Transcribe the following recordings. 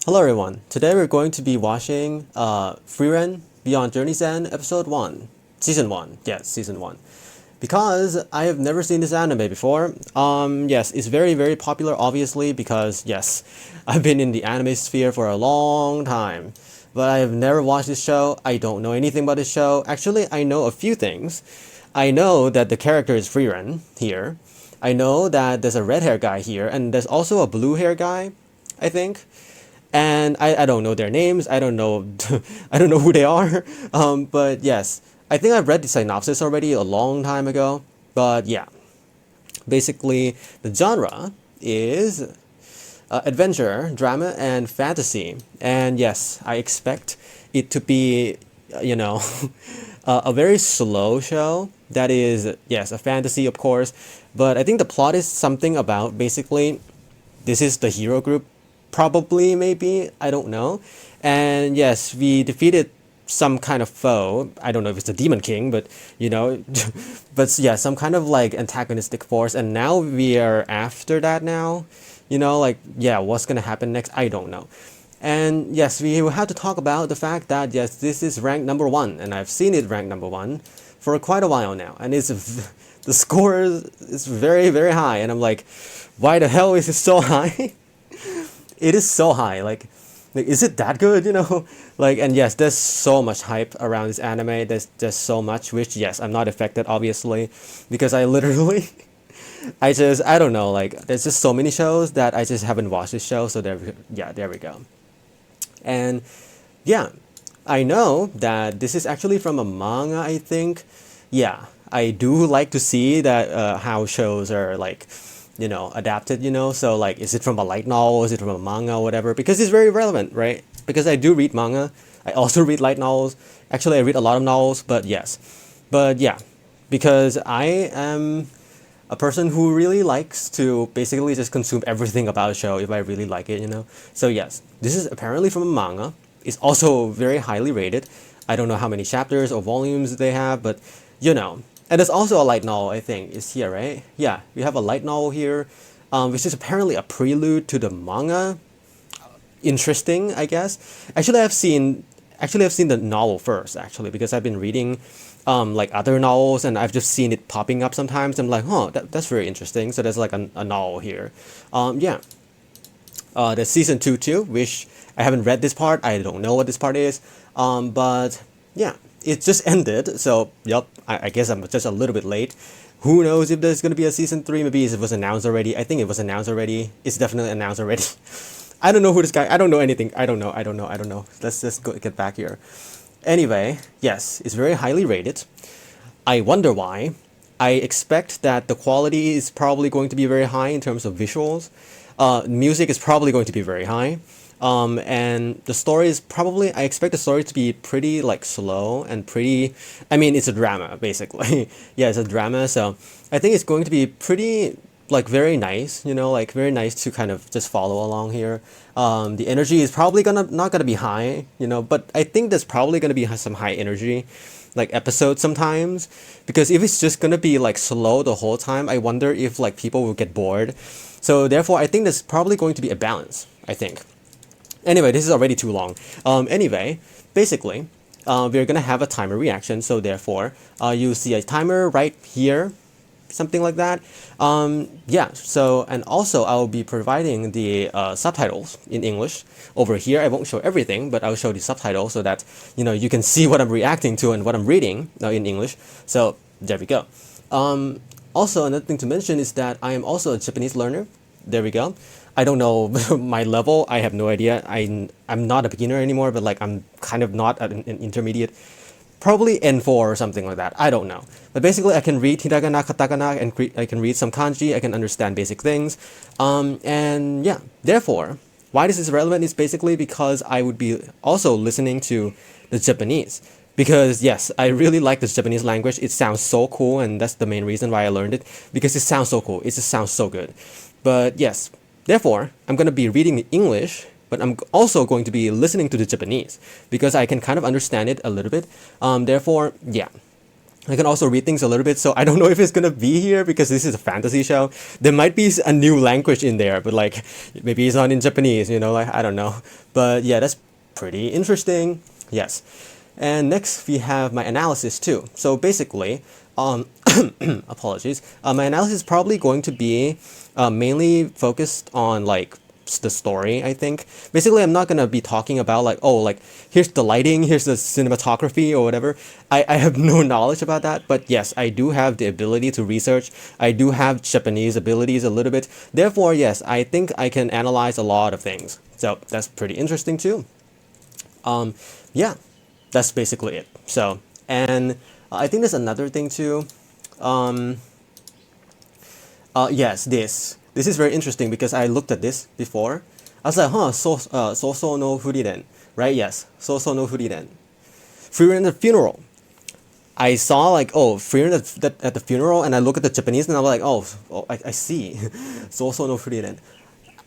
Hello everyone. Today we're going to be watching Frieren Beyond Journey's End Episode 1. Season 1. Yes, Season 1. Because I have never seen this anime before. Yes, it's very, very popular obviously because, yes, I've been in the anime sphere for a long time. But I have never watched this show. I don't know anything about this show. Actually, I know a few things. I know that the character is Frieren here. I know that there's a red hair guy here, and there's also a blue hair guy, I think. And I don't know their names. I don't know I don't know who they are. But yes, I think I've read the synopsis already a long time ago. But yeah, basically the genre is adventure, drama, and fantasy. And yes, I expect it to be, you know, a very slow show. That is, yes, a fantasy, of course. But I think the plot is something about basically this is the hero group, probably, maybe, I don't know. And yes, we defeated some kind of foe. I don't know if it's the Demon King, but you know, but yeah, some kind of like antagonistic force. And now we are after that now. You know, like, yeah, what's gonna happen next? I don't know. And yes, we will have to talk about the fact that yes, this is ranked number one, and I've seen it ranked number one for quite a while now, and the score is very, very high, and I'm like, why the hell is it so high? It is so high. Like, is it that good? You know, like, and yes, there's so much hype around this anime. There's just so much, which yes, I'm not affected obviously, because I literally, I don't know. Like, there's just so many shows that I just haven't watched this show. So there we go. And yeah, I know that this is actually from a manga, I think. Yeah, I do like to see that how shows are like, you know, adapted, you know. So like, is it from a light novel? Is it from a manga or whatever? Because it's very relevant, right? Because I do read manga. I also read light novels. Actually, I read a lot of novels, but yes. But yeah, because I am a person who really likes to basically just consume everything about a show if I really like it, you know? So yes, this is apparently from a manga. It's also very highly rated. I don't know how many chapters or volumes they have, but you know. And there's also a light novel, I think, is here, right? Yeah, we have a light novel here, which is apparently a prelude to the manga. Interesting, I guess. Actually I've seen the novel first, actually, because I've been reading like other novels, and I've just seen it popping up sometimes. I'm like, huh, that's very interesting. So there's like a novel here. Yeah. There's season 2 too, which I haven't read this part. I don't know what this part is. But yeah, it just ended. So yep, I guess I'm just a little bit late. Who knows if there's gonna be a season 3? Maybe it was announced already. I think it was announced already. It's definitely announced already. I don't know who this guy. I don't know anything. I don't know. Let's just get back here. Anyway, yes, it's very highly rated. I wonder why. I expect that the quality is probably going to be very high in terms of visuals. Music is probably going to be very high. And the story is probably, I expect the story to be pretty like slow and pretty, I mean, it's a drama basically. Yeah, it's a drama. So I think it's going to be pretty like very nice, you know, like very nice to kind of just follow along here. The energy is probably not gonna be high, you know, but I think there's probably gonna be some high energy like episodes sometimes, because if it's just gonna be like slow the whole time, I wonder if like people will get bored. So therefore, I think there's probably going to be a balance, I think. Anyway, this is already too long. Anyway, basically, we're gonna have a timer reaction. So therefore, you see a timer right here, something like that. Yeah, so, and also I'll be providing the subtitles in English. Over here, I won't show everything, but I'll show the subtitles so that, you know, you can see what I'm reacting to and what I'm reading in English. So there we go. Also, another thing to mention is that I am also a Japanese learner. There we go. I don't know my level. I have no idea. I'm not a beginner anymore, but like I'm kind of not an intermediate. Probably N4 or something like that. I don't know. But basically, I can read hiragana, katakana, and I can read some kanji. I can understand basic things. And yeah, therefore, why this is relevant is basically because I would be also listening to the Japanese. Because yes, I really like this Japanese language. It sounds so cool, and that's the main reason why I learned it. Because it sounds so cool. It just sounds so good. But yes, therefore, I'm going to be reading the English, but I'm also going to be listening to the Japanese because I can kind of understand it a little bit. Therefore, yeah. I can also read things a little bit, so I don't know if it's gonna be here because this is a fantasy show. There might be a new language in there, but like maybe it's not in Japanese, you know, like I don't know. But yeah, that's pretty interesting. Yes. And next we have my analysis too. So basically, apologies. My analysis is probably going to be mainly focused on like the story, I think. Basically, I'm not gonna be talking about like, oh, like here's the lighting, here's the cinematography or whatever. I have no knowledge about that, but yes, I do have the ability to research. I do have Japanese abilities a little bit. Therefore, yes, I think I can analyze a lot of things. So that's pretty interesting too. Yeah, that's basically it. So, and I think there's another thing too. Um, yes, this is very interesting because I looked at this before. I was like, huh, so no Frieren, right? Yes, so no Frieren. Frieren at the funeral. I saw like, oh, Frieren at the funeral, and I look at the Japanese and I'm like, oh, I see, so no Frieren.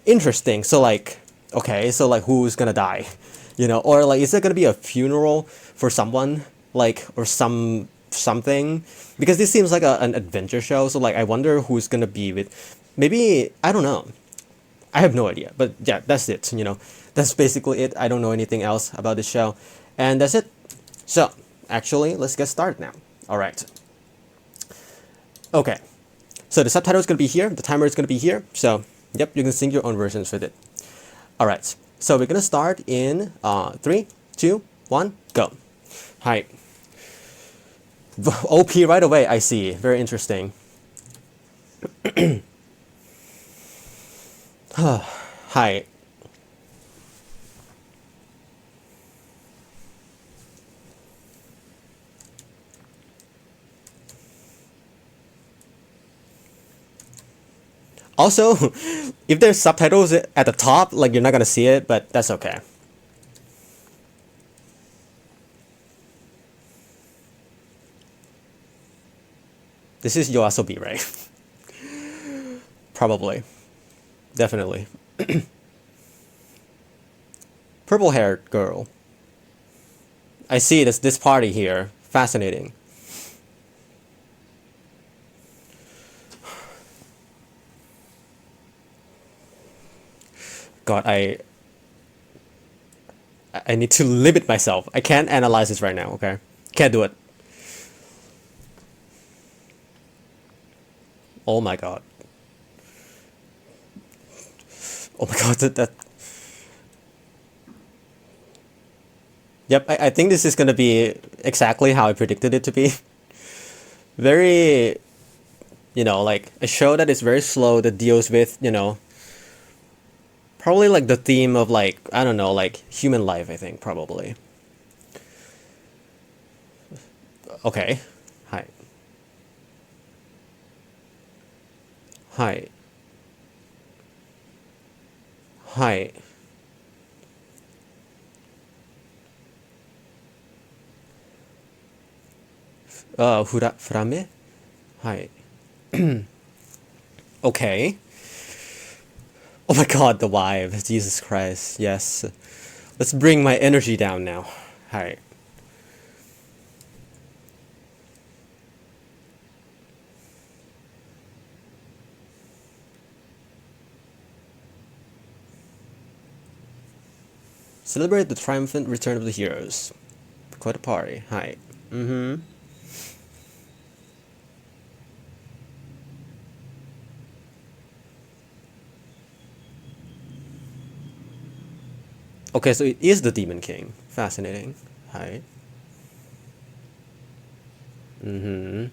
Interesting. So like, okay, so like who's gonna die, you know, or like is there gonna be a funeral for someone like or something? Because this seems like an adventure show. So like I wonder who's gonna be with. Maybe I don't know. I have no idea. But yeah, that's it. You know, that's basically it. I don't know anything else about this show, and that's it. So actually, let's get started now. All right. Okay. So the subtitle is gonna be here. The timer is gonna be here. So yep, you can sync your own versions with it. All right, so we're gonna start in 3, 2, 1, go. Hi. OP right away, I see. Very interesting. Hi. Also, if there's subtitles at the top, like you're not gonna see it, but that's okay. This is Yoasobi, right? Probably. Definitely. Purple haired girl. I see this party here. Fascinating. God, I need to limit myself. I can't analyze this right now, okay? Can't do it. Oh my god. Oh my god, that Yep, I think this is gonna be exactly how I predicted it to be. Very, you know, like a show that is very slow that deals with, you know, probably like the theme of like, I don't know, like human life, I think, probably. Okay. Hi. Hi. Hi. Frame? Hi. Okay. Oh my god, the vibe. Jesus Christ. Yes. Let's bring my energy down now. Hi. Celebrate the triumphant return of the heroes. Quite a party. Hi. Mm-hmm. Okay, so it is the Demon King. Fascinating. Hi. Mm-hmm.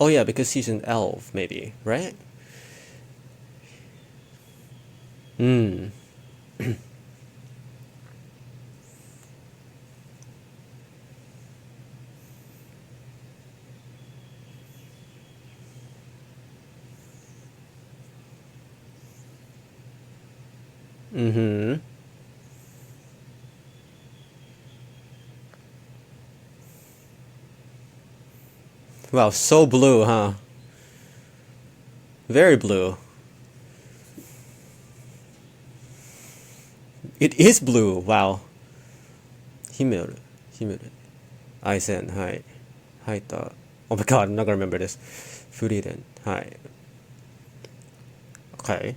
Oh yeah, because he's an elf, maybe, right? Hmm. Mm-hmm. Wow, so blue, huh? Very blue. It is blue. Wow. 姫おる。姫おる。Aisen, hi. Haita. Oh my god, I'm not gonna remember this. Frieren. Hi. Okay.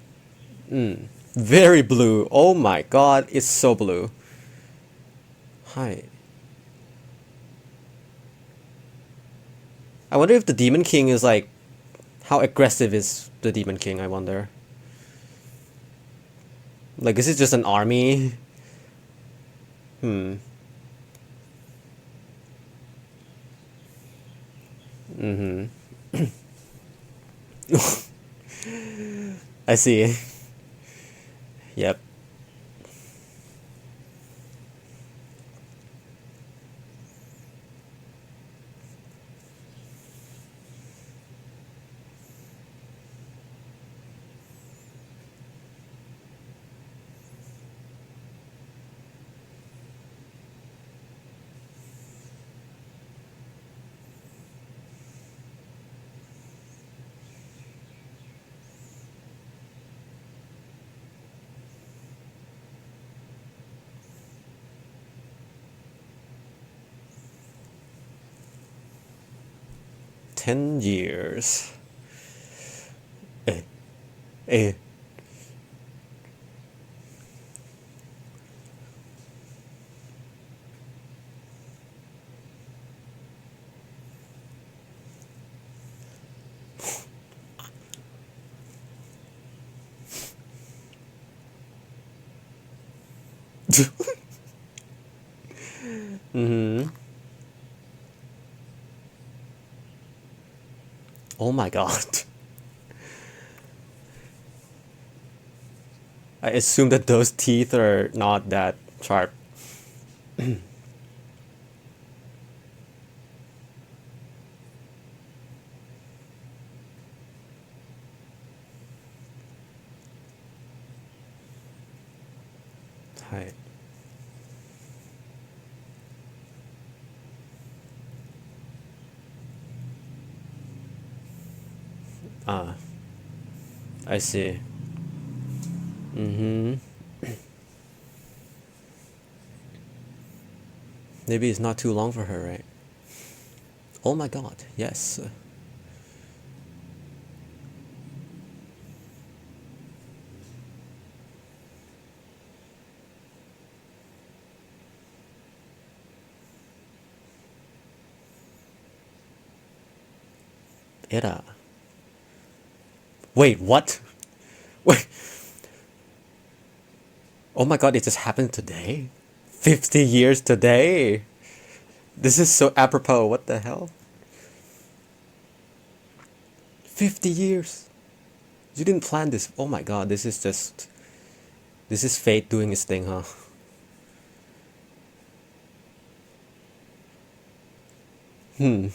Very blue. Oh my god, it's so blue. Hi. I wonder if the Demon King is like, how aggressive is the Demon King, I wonder. Like, is it just an army? Hmm. Mm-hmm. I see. Yep. $10. Eh. Eh. Mm-hmm. Oh my god. I assume that those teeth are not that sharp. Hi. Ah, I see. Mm-hmm. Maybe it's not too long for her, right? Oh my god, yes. Era. Wait, what? Wait. Oh my god, it just happened today? 50 years today? This is so apropos, what the hell? 50 years! You didn't plan this. Oh my god, this is just. This is fate doing its thing, huh? Hmm.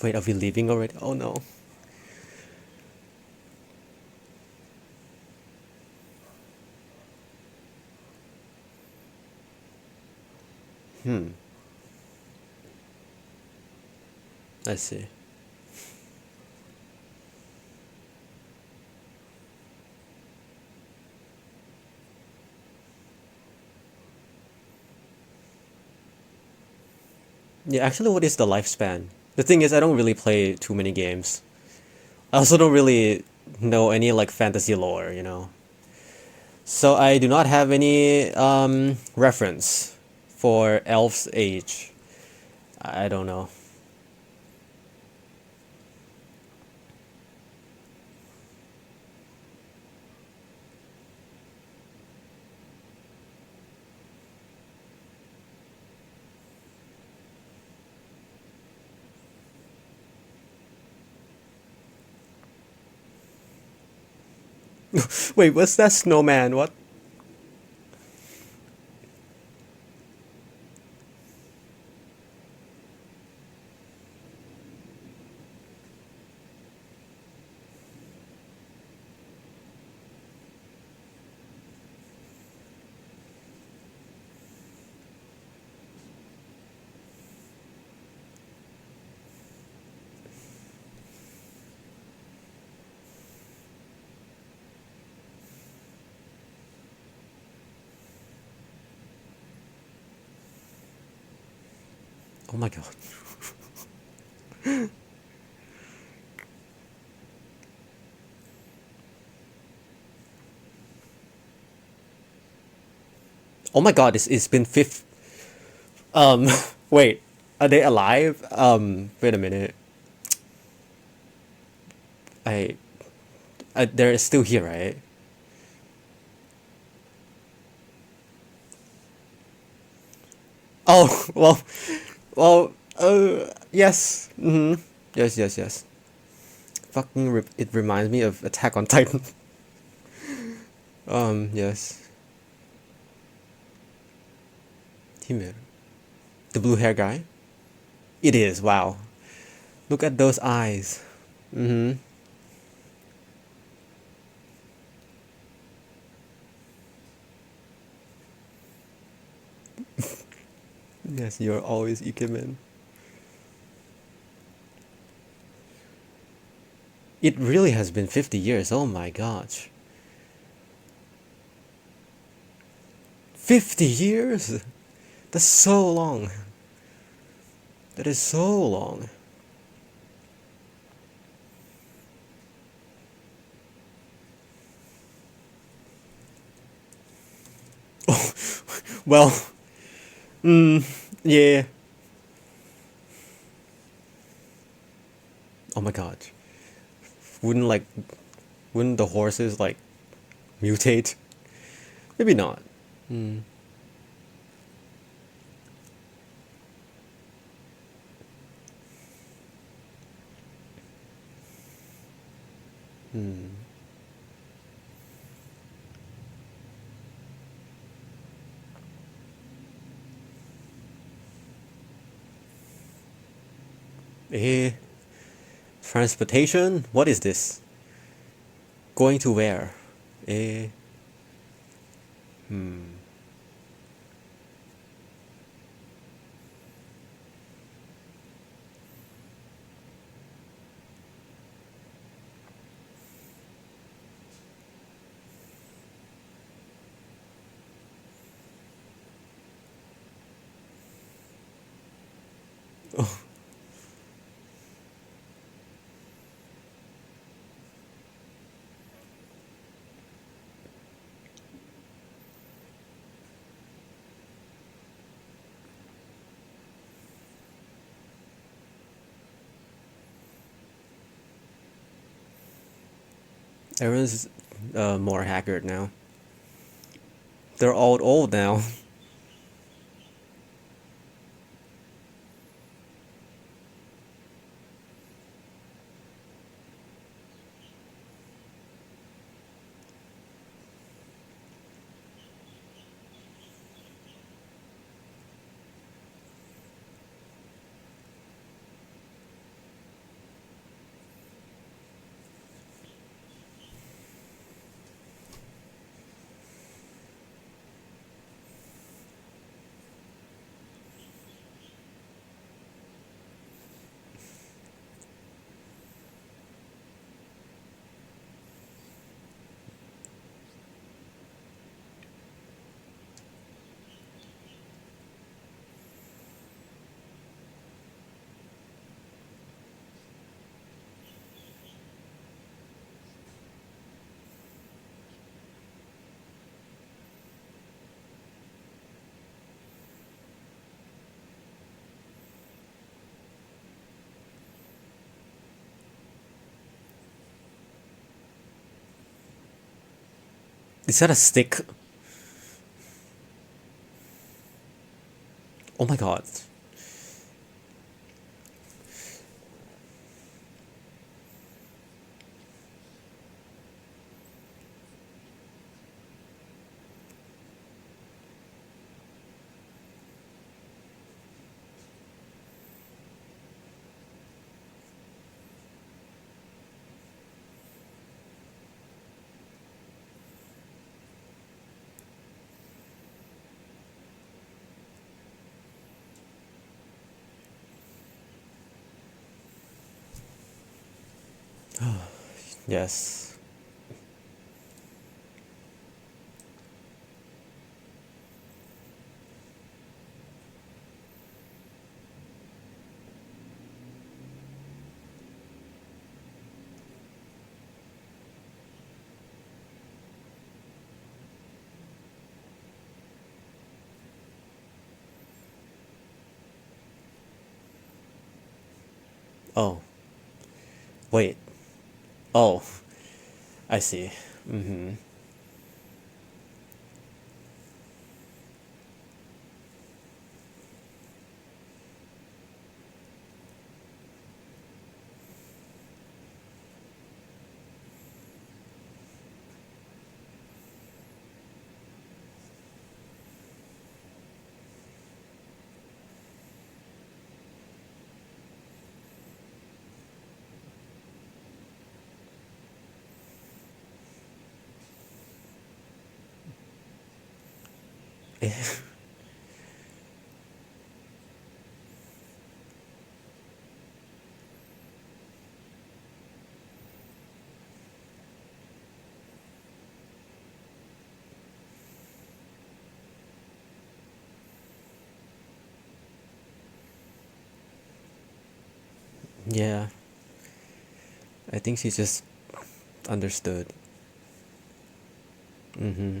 Wait, are we leaving already? Oh no. Hmm. I see. Yeah, actually, what is the lifespan? The thing is, I don't really play too many games. I also don't really know any like fantasy lore, you know. So I do not have any reference for elf's age. I don't know. Wait, what's that snowman? What? Oh my god. Oh my god, it's been fifth. Wait, are they alive? Wait a minute. I, they're still here, right? Oh, yes. Yes, yes, yes. It reminds me of Attack on Titan. Yes. Hime. The blue hair guy? It is, wow. Look at those eyes. Yes, you're always Ikemen. It really has been 50 years, oh my gosh. 50 years? That's so long. That is so long. Well, yeah. Oh my god. Wouldn't like, wouldn't the horses like mutate? Maybe not. Eh, transportation? What is this? Going to where? Eh, everyone's more haggard now. They're all old now. Is that a stick? Oh my god. Yes. Oh, wait. Oh, I see. Mm-hmm. Yeah, I think she just understood. Mm-hmm.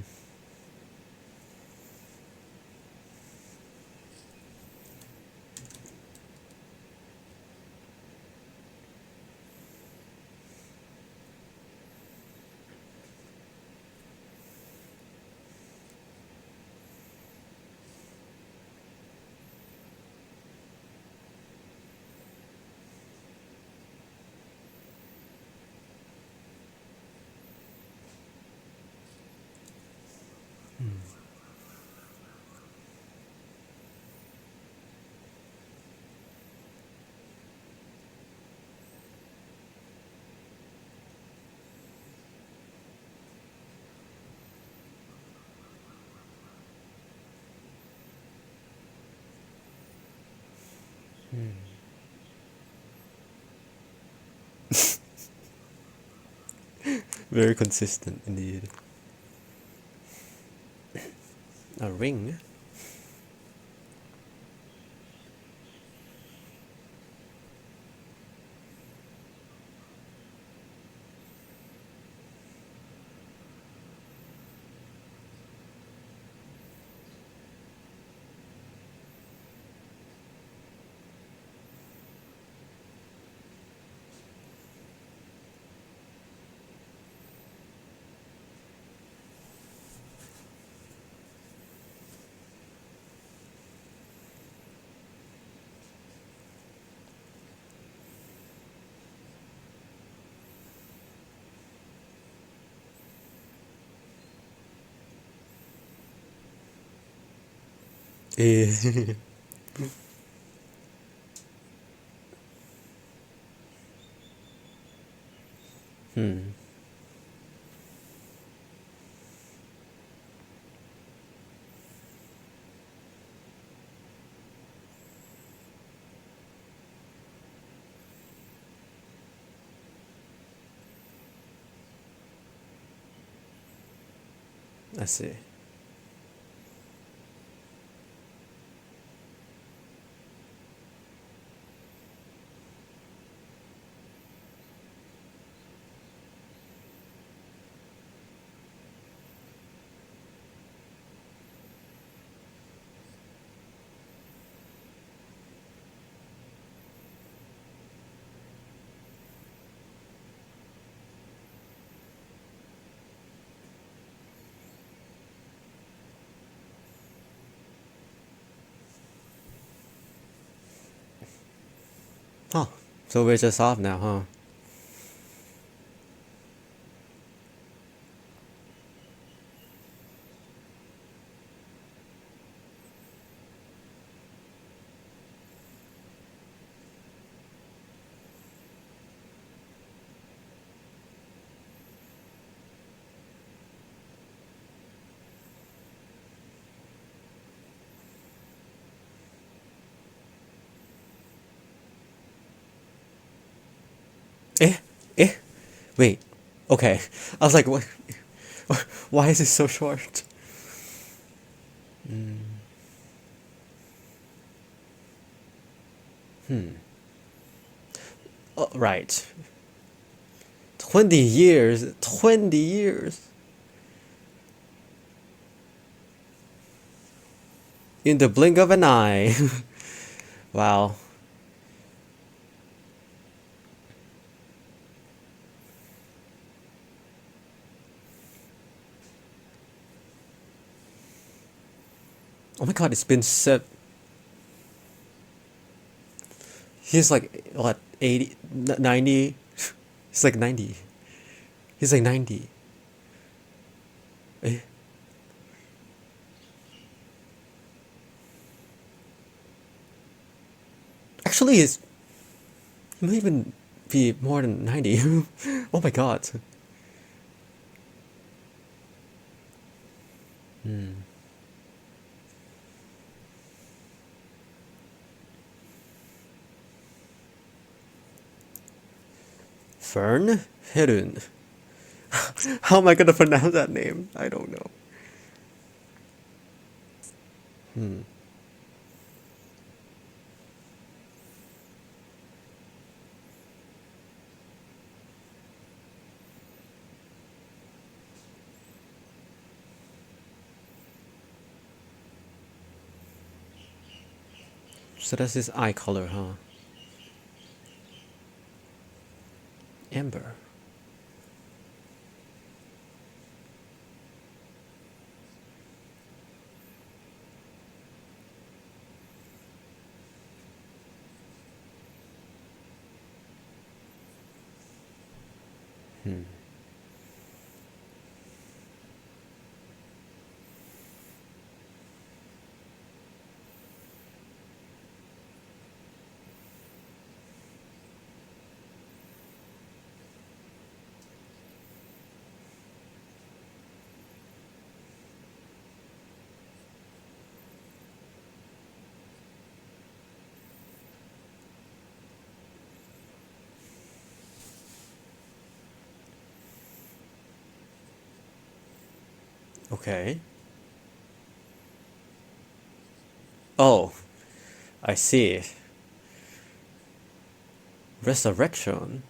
Very consistent indeed. A ring? Eh. Hmm. I see. Huh. So we're just off now, huh? Eh? Eh? Wait. Okay. I was like, what? Why is it so short? Oh, right. 20 years. 20 years. In the blink of an eye. Wow. Oh my god, it's been he's like, what, 80, 90? He's like 90. He's like 90. Eh? Actually, he might even be more than 90. Oh my god. Fern Herun. How am I gonna pronounce that name? I don't know. So that's his eye color, huh? Amber. Okay. Oh, I see. Resurrection.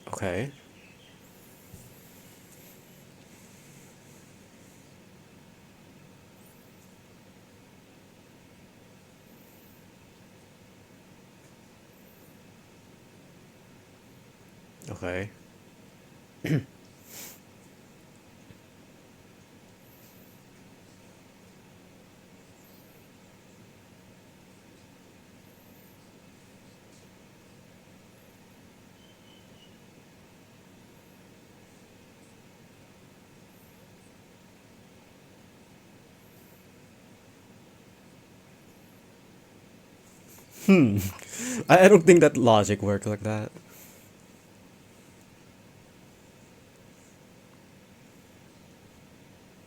Okay. Okay. I don't think that logic works like that.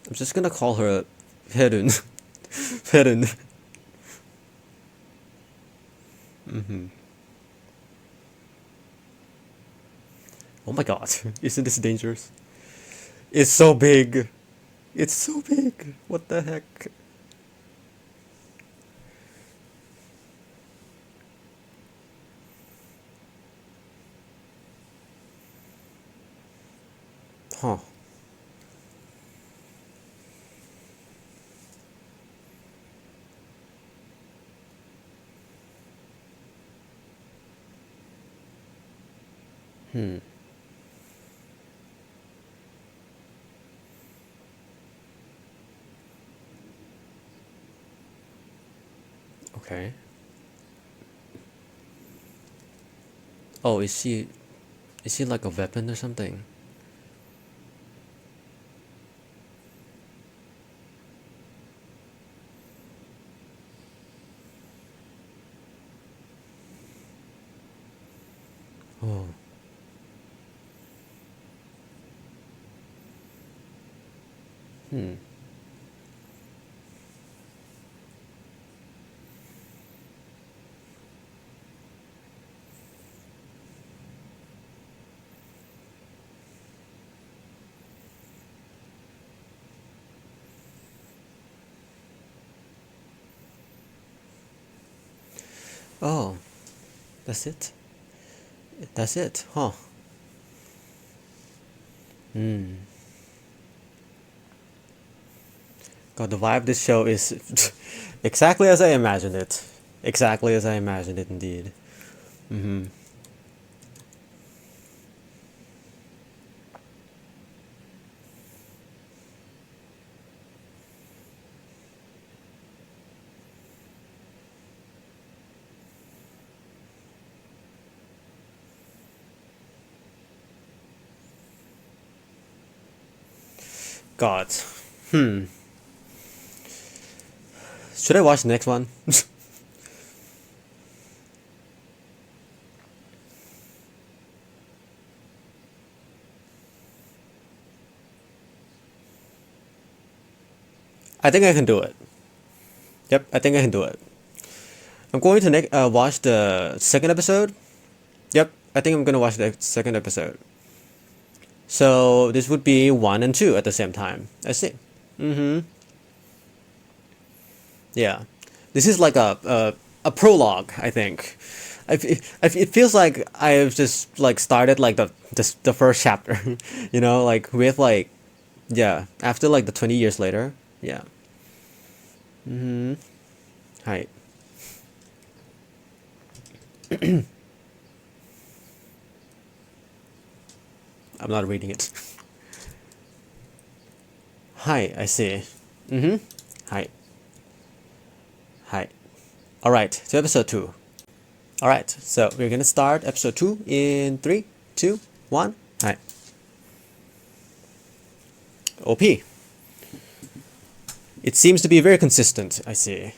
I'm just gonna call her Herun. Herun. Oh my god, isn't this dangerous? It's so big. It's so big. What the heck? Huh. Okay. Oh, is she like a weapon or something? Oh. Oh, that's it. That's it, huh? God, the vibe of this show is exactly as I imagined it. Exactly as I imagined it, indeed. God. Should I watch the next one? I think I can do it. Yep, I think I can do it. I'm going to watch the second episode. Yep, I think I'm gonna watch the second episode. So this would be 1 and 2 at the same time. I see. Yeah, this is like a prologue. I think. It feels like I've just like started like the first chapter. You know, like with like yeah after like the 20 years later. Yeah. Hi. I'm not reading it. Hi, I see. Hi. Hi. Alright, to episode 2. Alright, so we're gonna start episode 2 in 3, 2, 1. Hi. OP. It seems to be very consistent, I see.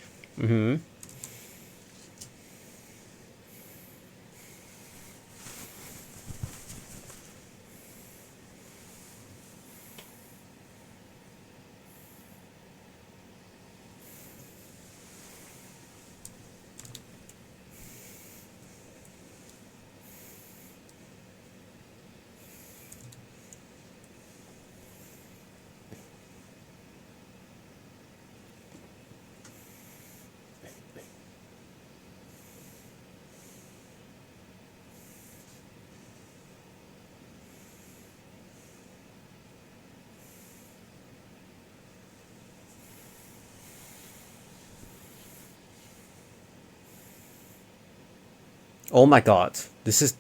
Oh my god, this is.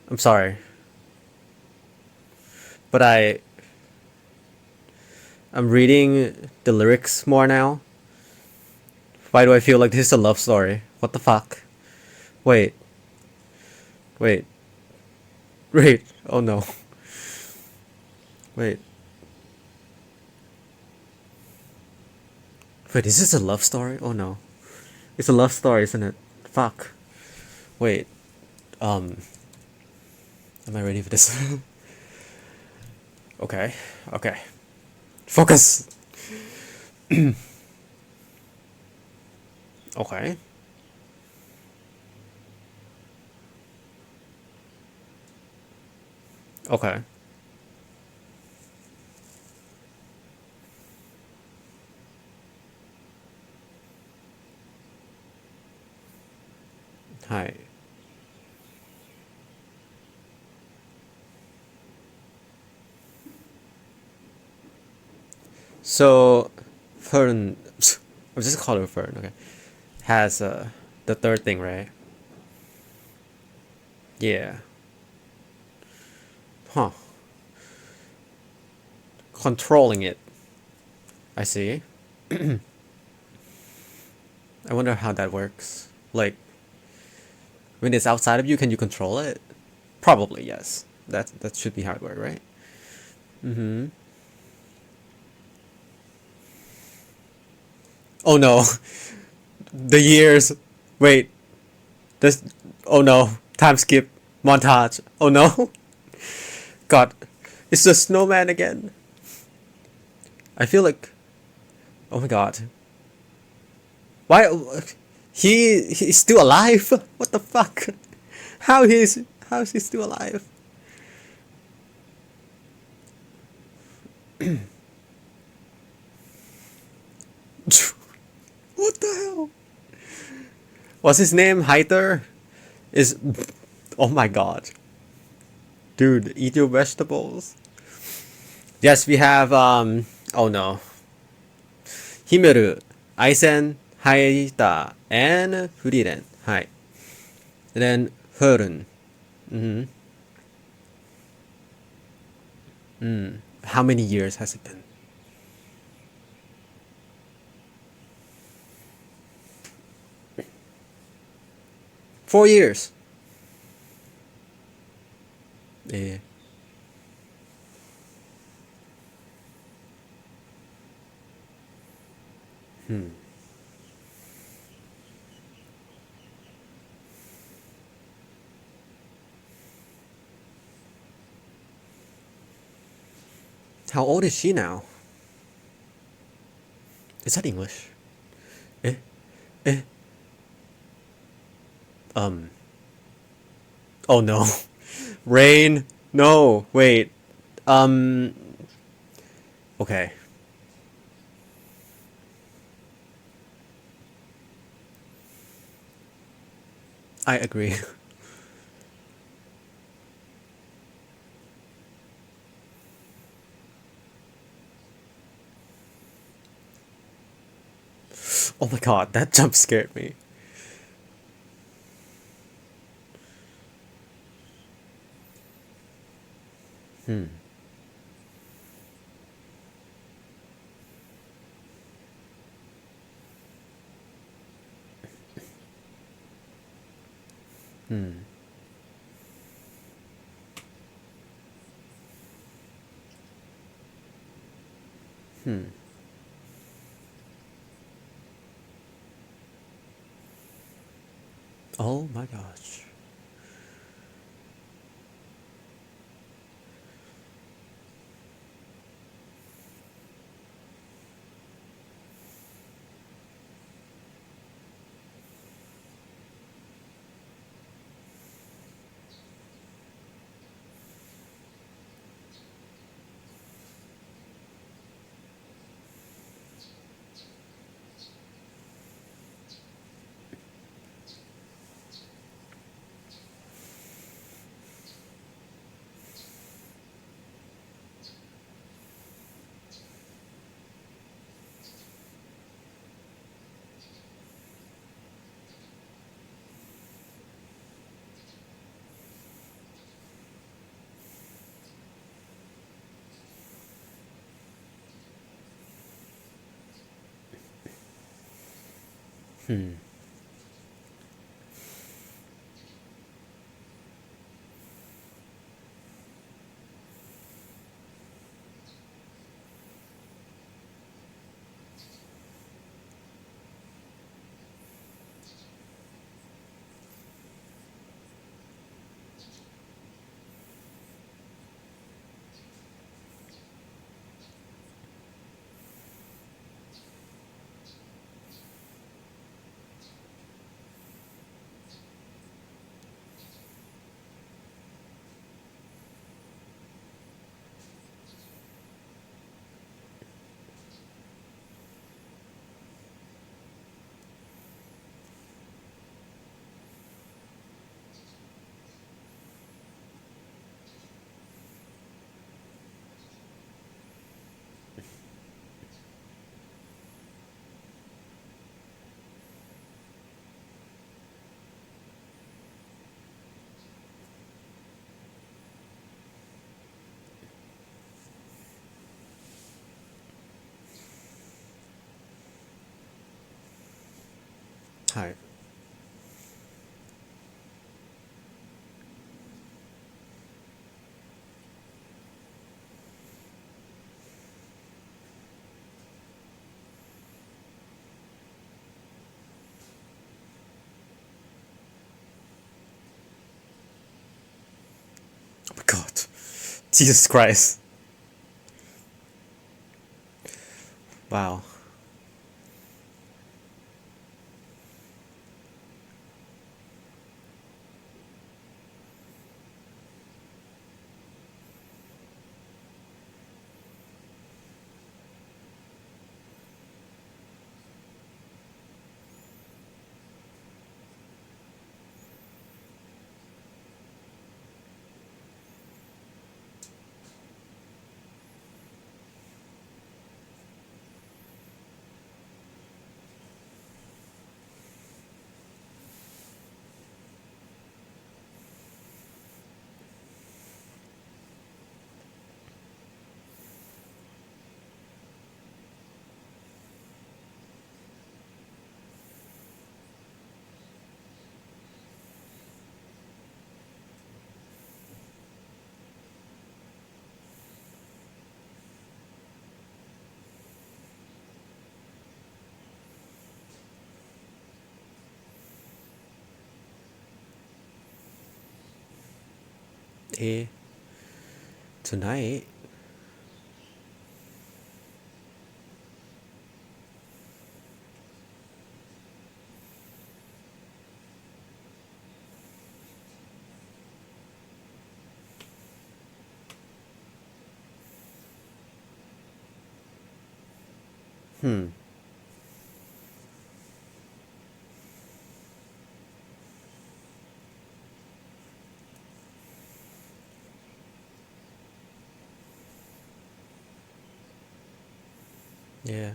I'm sorry, but I'm reading the lyrics more now. Why do I feel like this is a love story? What the fuck? Wait. Wait. Wait. Oh no. Wait. Wait, is this a love story? Oh no. It's a love story, isn't it? Fuck. Wait. Am I ready for this? Okay. Okay. Focus. Okay. Okay. Hi. So, Fern, I'm just call her Fern. Okay, has the third thing, right? Yeah. Huh. Controlling it. I see. I wonder how that works. Like, when it's outside of you, can you control it? Probably yes. That should be how it works, right? Oh no, the years. Wait, this. Oh no, time skip montage. Oh no, God, it's the snowman again. I feel like, oh my god, why he's still alive? What the fuck? How is he still alive? What the hell? What's his name? Heiter is. Oh my god, dude, eat your vegetables. Yes, we have Oh no, Himeru, Eisen, Haita, and Frieren. Hi. And then Frieren. How many years has it been? 4 years. Yeah. How old is she now? Is that English? Eh? Eh? Um. Oh no. Rain. No. Wait. Um. Okay. I agree. Oh my god, that jump scared me. Oh my gosh. Hi. Oh my god. Jesus Christ. Wow. Eh, tonight. Hmm. Yeah.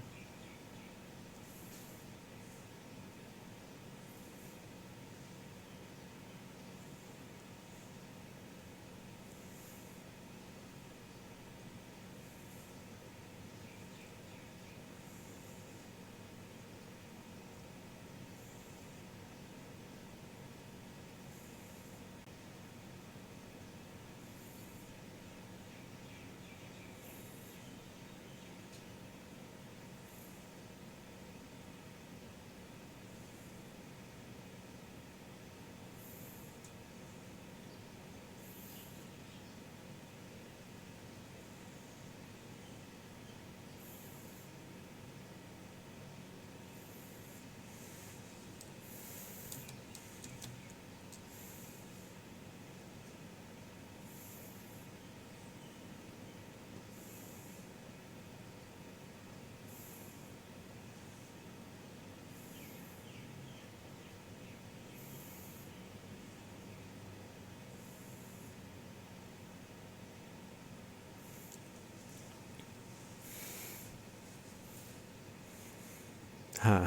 Huh.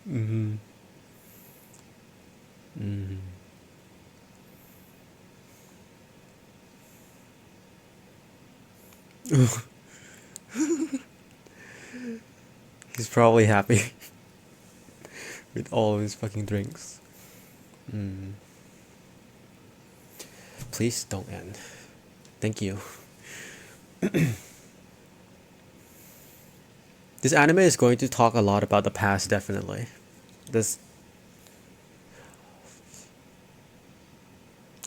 Mm-hmm. Mm-hmm. He's probably happy with all of his fucking drinks. Mm. Please don't end. Thank you. This anime is going to talk a lot about the past, definitely. This.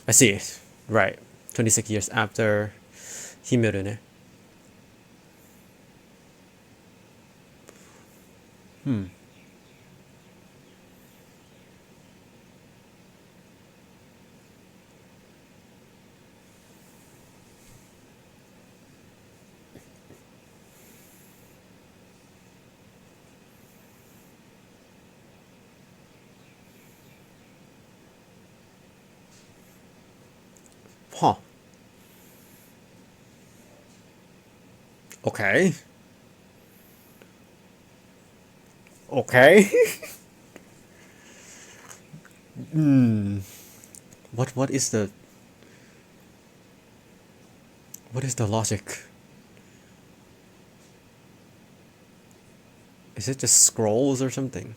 I see it. Right. 26 years after Himurune. Hmm. Huh. Okay. Okay. Hmm. What what is the logic? Is it just scrolls or something?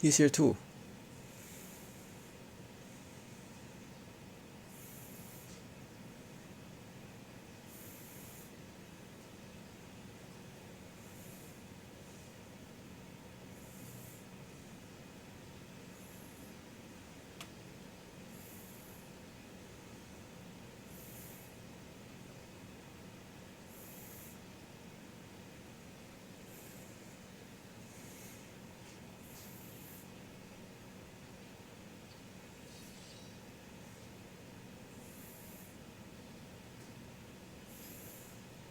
He's here too.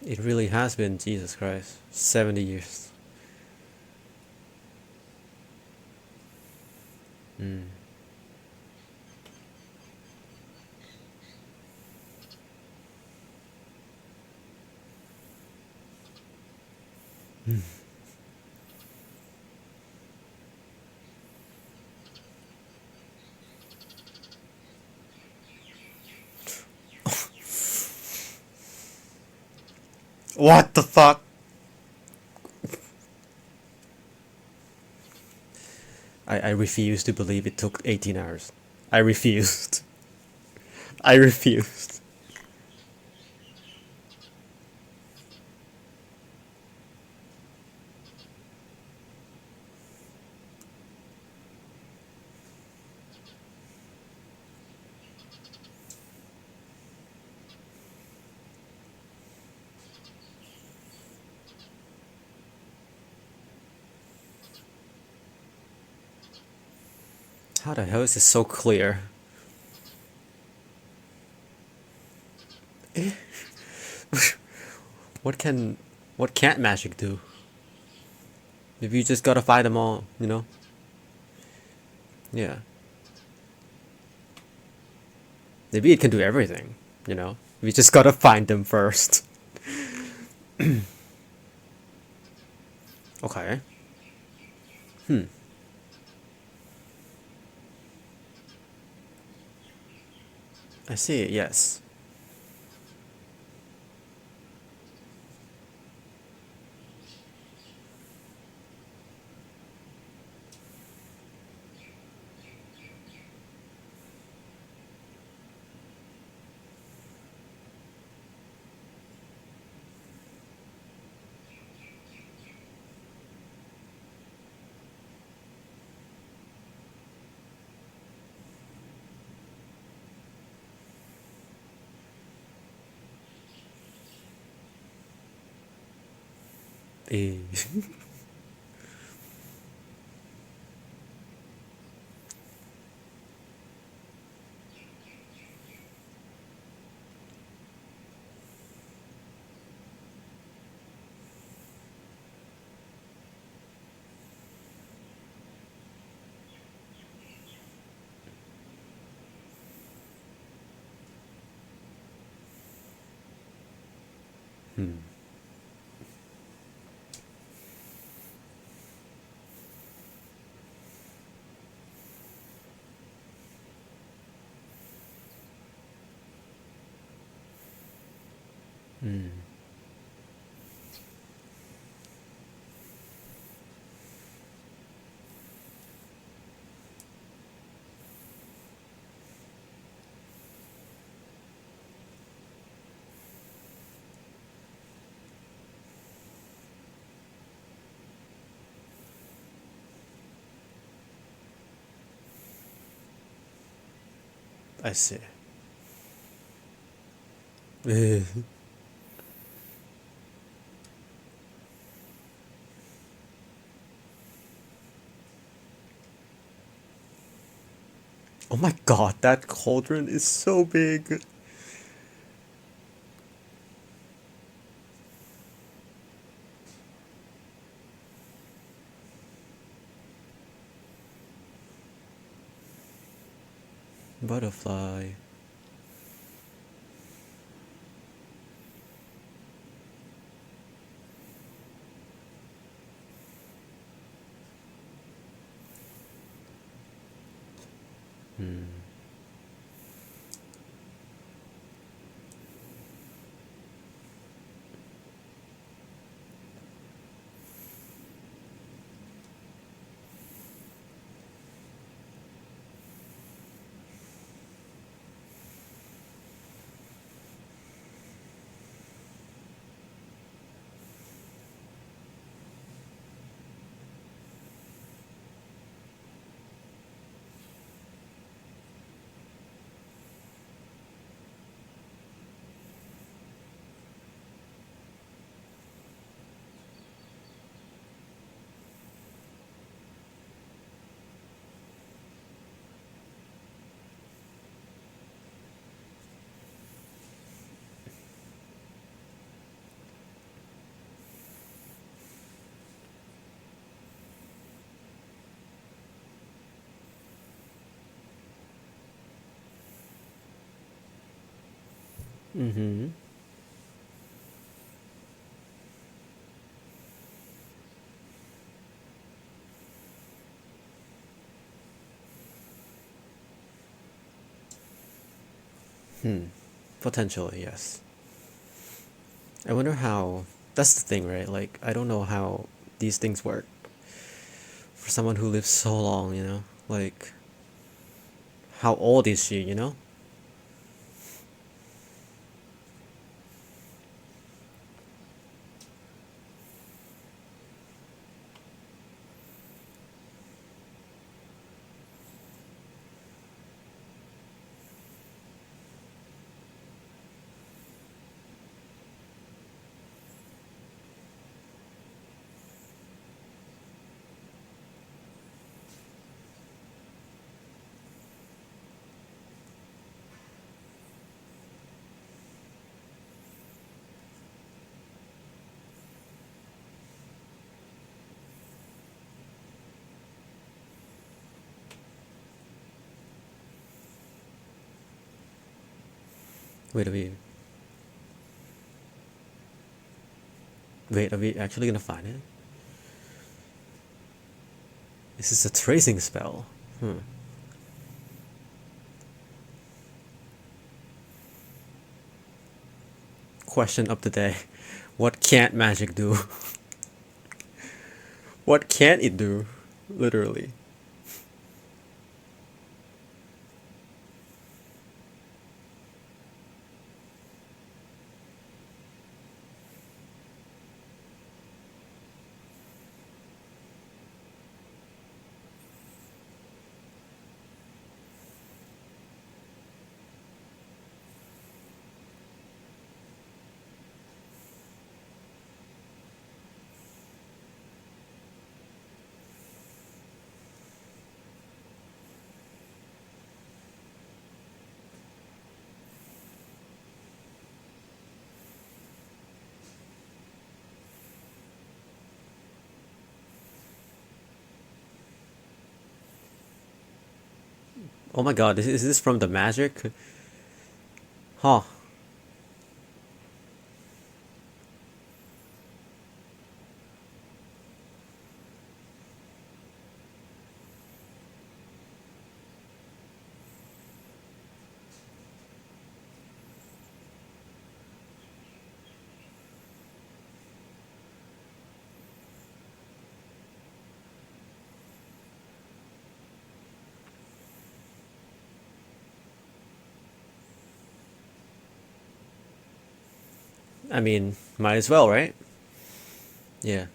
It really has been, Jesus Christ, 70 years. Mm. What the fuck? I refuse to believe it took 18 hours. I refused. I refused. How the hell is this so clear? What can... What can't magic do? Maybe you just gotta fight them all, you know? Yeah. Maybe it can do everything, you know? We just gotta find them first. Okay. I see, yes. Eh. I see. Eh. Oh my god, that cauldron is so big. Butterfly. Mm-hmm. Potentially, yes. I wonder how. That's the thing, right? Like, I don't know how these things work for someone who lives so long, you know? Like, how old is she, you know? Wait, are we actually gonna find it? This is a tracing spell. Question of the day. What can't magic do? What can't it do? Literally. Oh my god, is this from the magic? Huh. I mean, might as well, right? Yeah.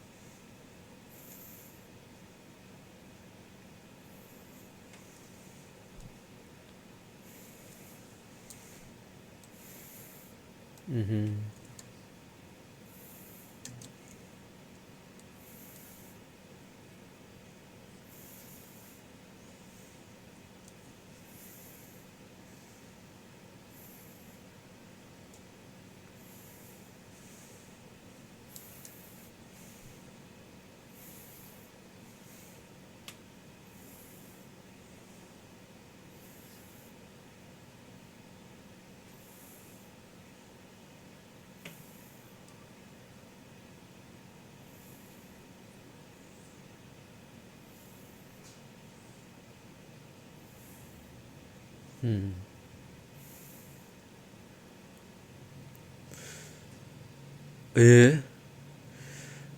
Eh?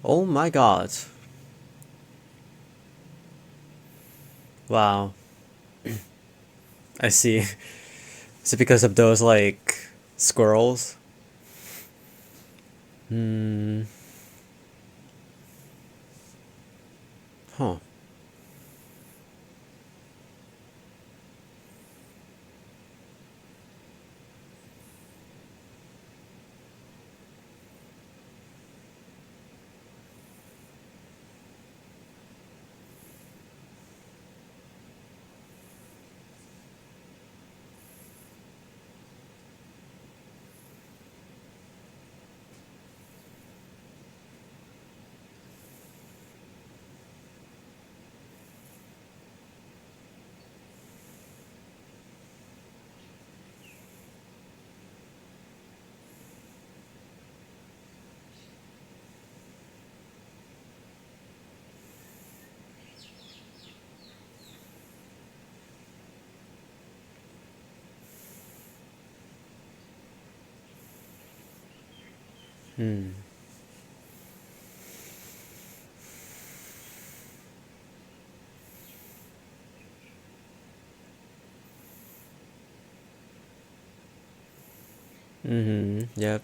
Oh my god. Wow. I see. Is it because of those, like, squirrels? Huh. Hmm. Mm-hmm. Yep.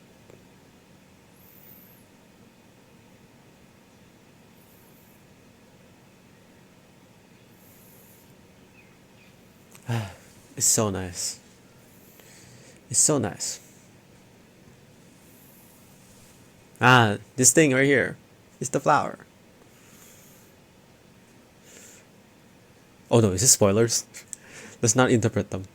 It's so nice. It's so nice. Ah, this thing right here. It's the flower. Oh no, is this spoilers? Let's not interpret them.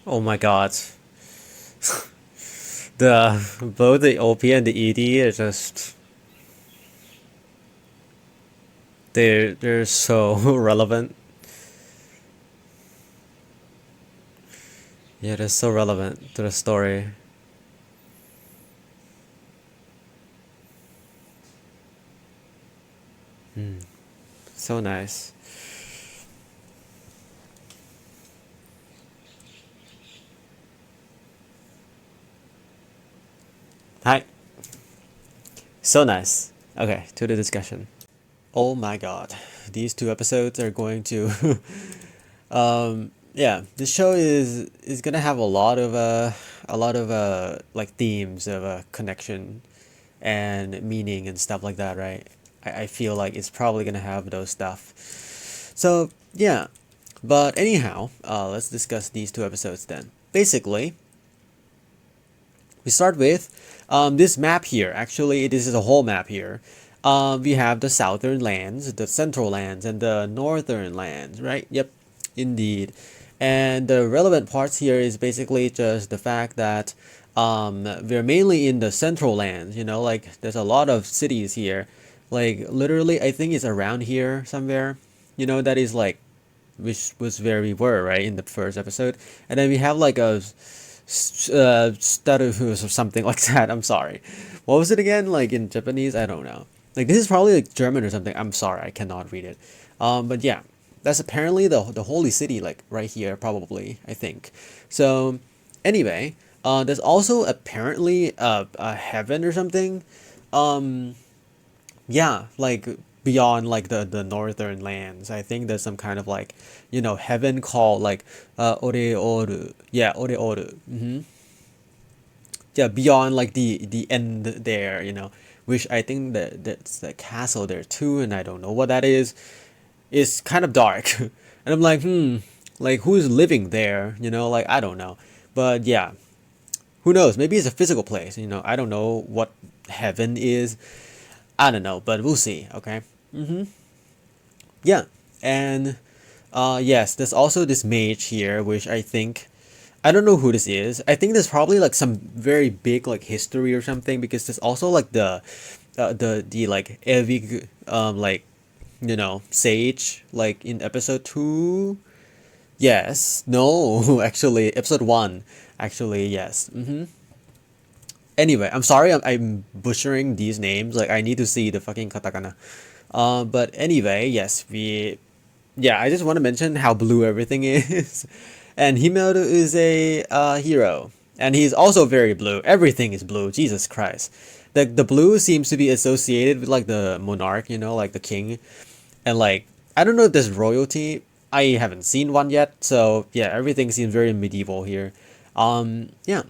Oh my god. The both the OP and the ED are just they're so relevant. Yeah, they're so relevant to the story. So nice. Hi. So nice. Okay, to the discussion. Oh my god. These two episodes are going to yeah, this show is gonna have a lot of like themes of connection and meaning and stuff like that, right? I feel like it's probably gonna have those stuff. So yeah, but anyhow, let's discuss these two episodes then. Basically, we start with this map here. Actually, this is a whole map here. We have the southern lands, the central lands, and the northern lands, right? Yep, indeed. And the relevant parts here is basically just the fact that we're mainly in the central lands, you know, like there's a lot of cities here. Like literally, I think it's around here somewhere, you know, that is like, which was where we were, right, in the first episode. And then we have like a status or something like that. I'm sorry. What was it again? Like in Japanese? I don't know. Like this is probably like German or something. I'm sorry, I cannot read it. But yeah, that's apparently the holy city, like right here, probably. I think. So, anyway, there's also apparently a heaven or something. Um, yeah, like beyond like the northern lands. I think there's some kind of like, you know, heaven called like Oreoru. Yeah, Oreoru. Yeah, beyond like the end there, you know, which I think that that's the castle there too, and I don't know what that is. It's kind of dark, and I'm like, like who's living there? You know, like I don't know, but yeah, who knows? Maybe it's a physical place. You know, I don't know what heaven is. I don't know, but we'll see. Okay. Yeah, and yes, there's also this mage here, which I think I don't know who this is. I think there's probably like some very big like history or something because there's also like the like Evig like, you know, sage like in episode 2. Yes. No, actually episode 1. Actually, yes. Anyway, I'm sorry I'm butchering these names. Like I need to see the fucking katakana. But anyway, yes, we yeah, I just want to mention how blue everything is. And Himeru is a hero. And he's also very blue. Everything is blue. Jesus Christ. The blue seems to be associated with like the monarch, you know, like the king. And like, I don't know if there's royalty. I haven't seen one yet. So yeah, everything seems very medieval here. Yeah.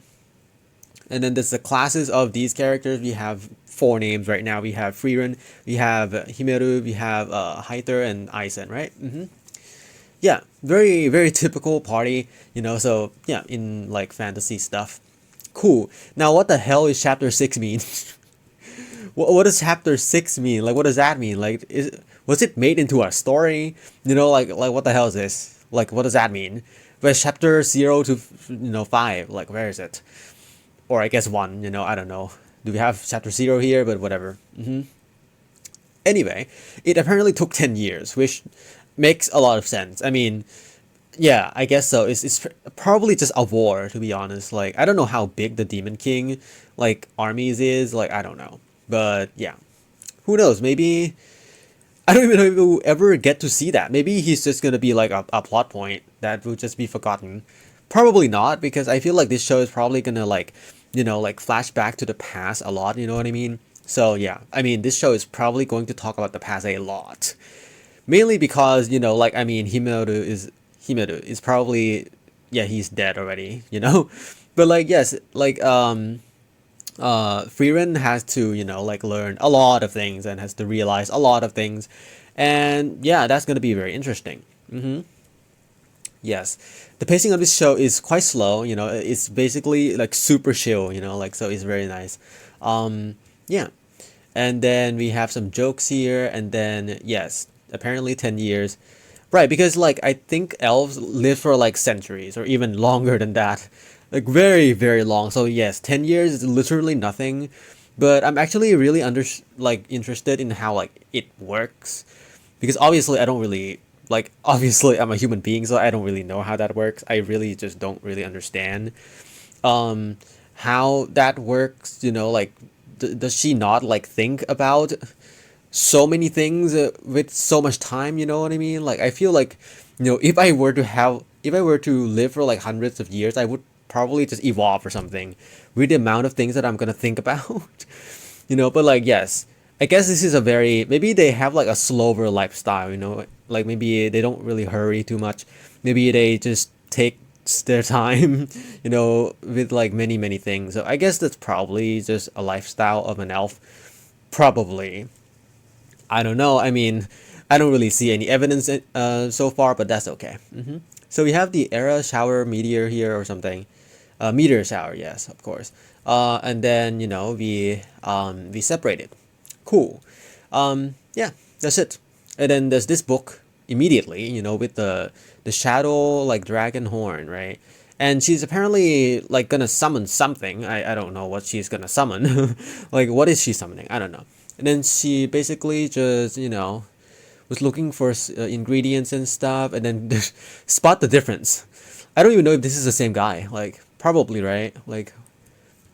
And then there's the classes of these characters. We have 4 names right now. We have Frieren, we have Himeru, we have Hyther, and Aizen, right? Yeah, very, very typical party, you know, so yeah, in like fantasy stuff. Cool. Now, what the hell is chapter 6 mean? What does chapter 6 mean? Like, what does that mean? Like, was it made into a story? Like what the hell is this? Like, what does that mean? Where's chapter 0 to 5? Like, where is it? Or I guess 1. I don't know. Do we have chapter 0 here? But whatever. Anyway, it apparently took 10 years, which makes a lot of sense. I mean, yeah, I guess so. It's probably just a war, to be honest. Like, I don't know how big the Demon King, like, armies is. Like, I don't know. But, yeah. Who knows? Maybe... I don't even know if we'll ever get to see that. Maybe he's just gonna be, like, a plot point that will just be forgotten. Probably not, because I feel like this show is probably gonna, like, flash back to the past a lot, you know what I mean? So, yeah. I mean, this show is probably going to talk about the past a lot. Mainly because, Himeru is probably, yeah, he's dead already, But like, yes, like, Frieren has to, like learn a lot of things and has to realize a lot of things. And yeah, that's going to be very interesting. Yes. The pacing of this show is quite slow, it's basically like super chill, like, so it's very nice. Yeah. And then we have some jokes here, and then, yes, apparently 10 years. Right, because, like, I think elves live for, like, centuries, or even longer than that. Like, very, very long. So, yes, 10 years is literally nothing. But I'm actually really, interested in how, like, it works. Because, obviously, I don't really... Like, obviously, I'm a human being, so I don't really know how that works. I really just don't really understand how that works, like... Does she not, like, think about so many things with so much time, you know what I mean? Like, I feel like, if I were to live for like hundreds of years, I would probably just evolve or something with the amount of things that I'm gonna think about. But like, yes, I guess this is maybe they have like a slower lifestyle, like maybe they don't really hurry too much. Maybe they just take their time, with like many things. So I guess that's probably just a lifestyle of an elf. Probably. I don't know. I mean, I don't really see any evidence so far, but that's okay. So we have the era shower meteor here or something. Meteor shower, yes, of course. And then, we separated. Cool. Yeah, that's it. And then there's this book immediately, with the shadow, like, dragon horn, right? And she's apparently, like, gonna summon something. I don't know what she's gonna summon. Like, what is she summoning? I don't know. And then she basically just, was looking for ingredients and stuff, and then spot the difference. I don't even know if this is the same guy. Like, probably, right? Like,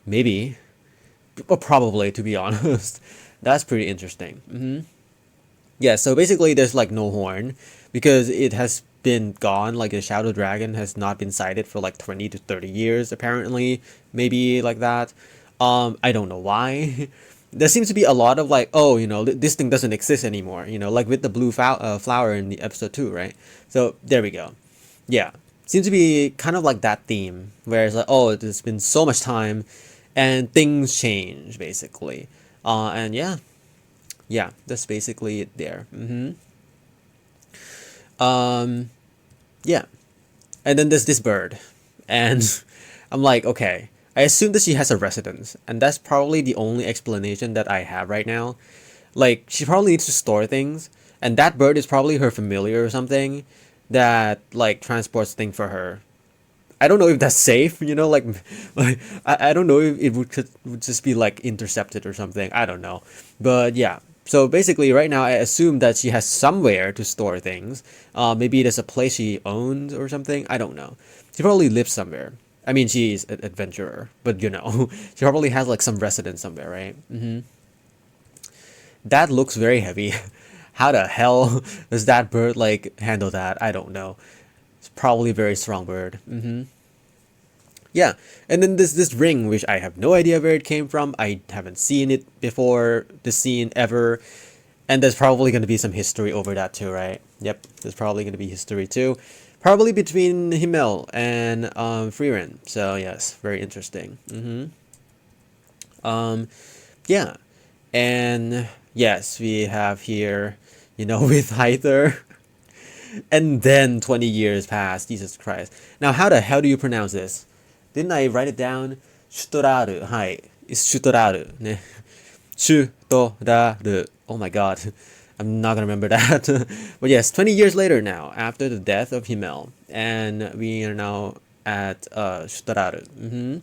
maybe. Or probably, to be honest. That's pretty interesting. Yeah, so basically there's, like, no horn, because it has been gone. Like, the shadow dragon has not been sighted for, like, 20 to 30 years, apparently. Maybe like that. I don't know why. There seems to be a lot of like, oh, this thing doesn't exist anymore, like with the blue flower in the episode 2, right? So there we go. Yeah, seems to be kind of like that theme, where it's like, oh, there's been so much time and things change, basically. And yeah, that's basically it there. Yeah, and then there's this bird, and I'm like, okay, I assume that she has a residence, and that's probably the only explanation that I have right now. Like, she probably needs to store things, and that bird is probably her familiar or something that, like, transports things for her. I don't know if that's safe, like I don't know if it would just be, like, intercepted or something. I don't know. But, yeah. So, basically, right now, I assume that she has somewhere to store things. Maybe there's a place she owns or something. I don't know. She probably lives somewhere. I mean, she's an adventurer, but she probably has like some residence somewhere, right? That looks very heavy. How the hell does that bird like handle that? I don't know. It's probably a very strong bird. Yeah, and then this ring, which I have no idea where it came from. I haven't seen it before this scene ever, and there's probably going to be some history over that too, right? Yep, there's probably going to be history too. Probably between Himmel and Frieren. So yes, very interesting. Yeah, and yes, we have here, with Hyther, and then 20 years pass. Jesus Christ! Now, how the hell do you pronounce this? Didn't I write it down? シュトラール。はい。It's シュトラール。ね。シュトラール。Oh my god. I'm not gonna remember that. But yes, 20 years later now, after the death of Himmel, and we are now at Shutararu.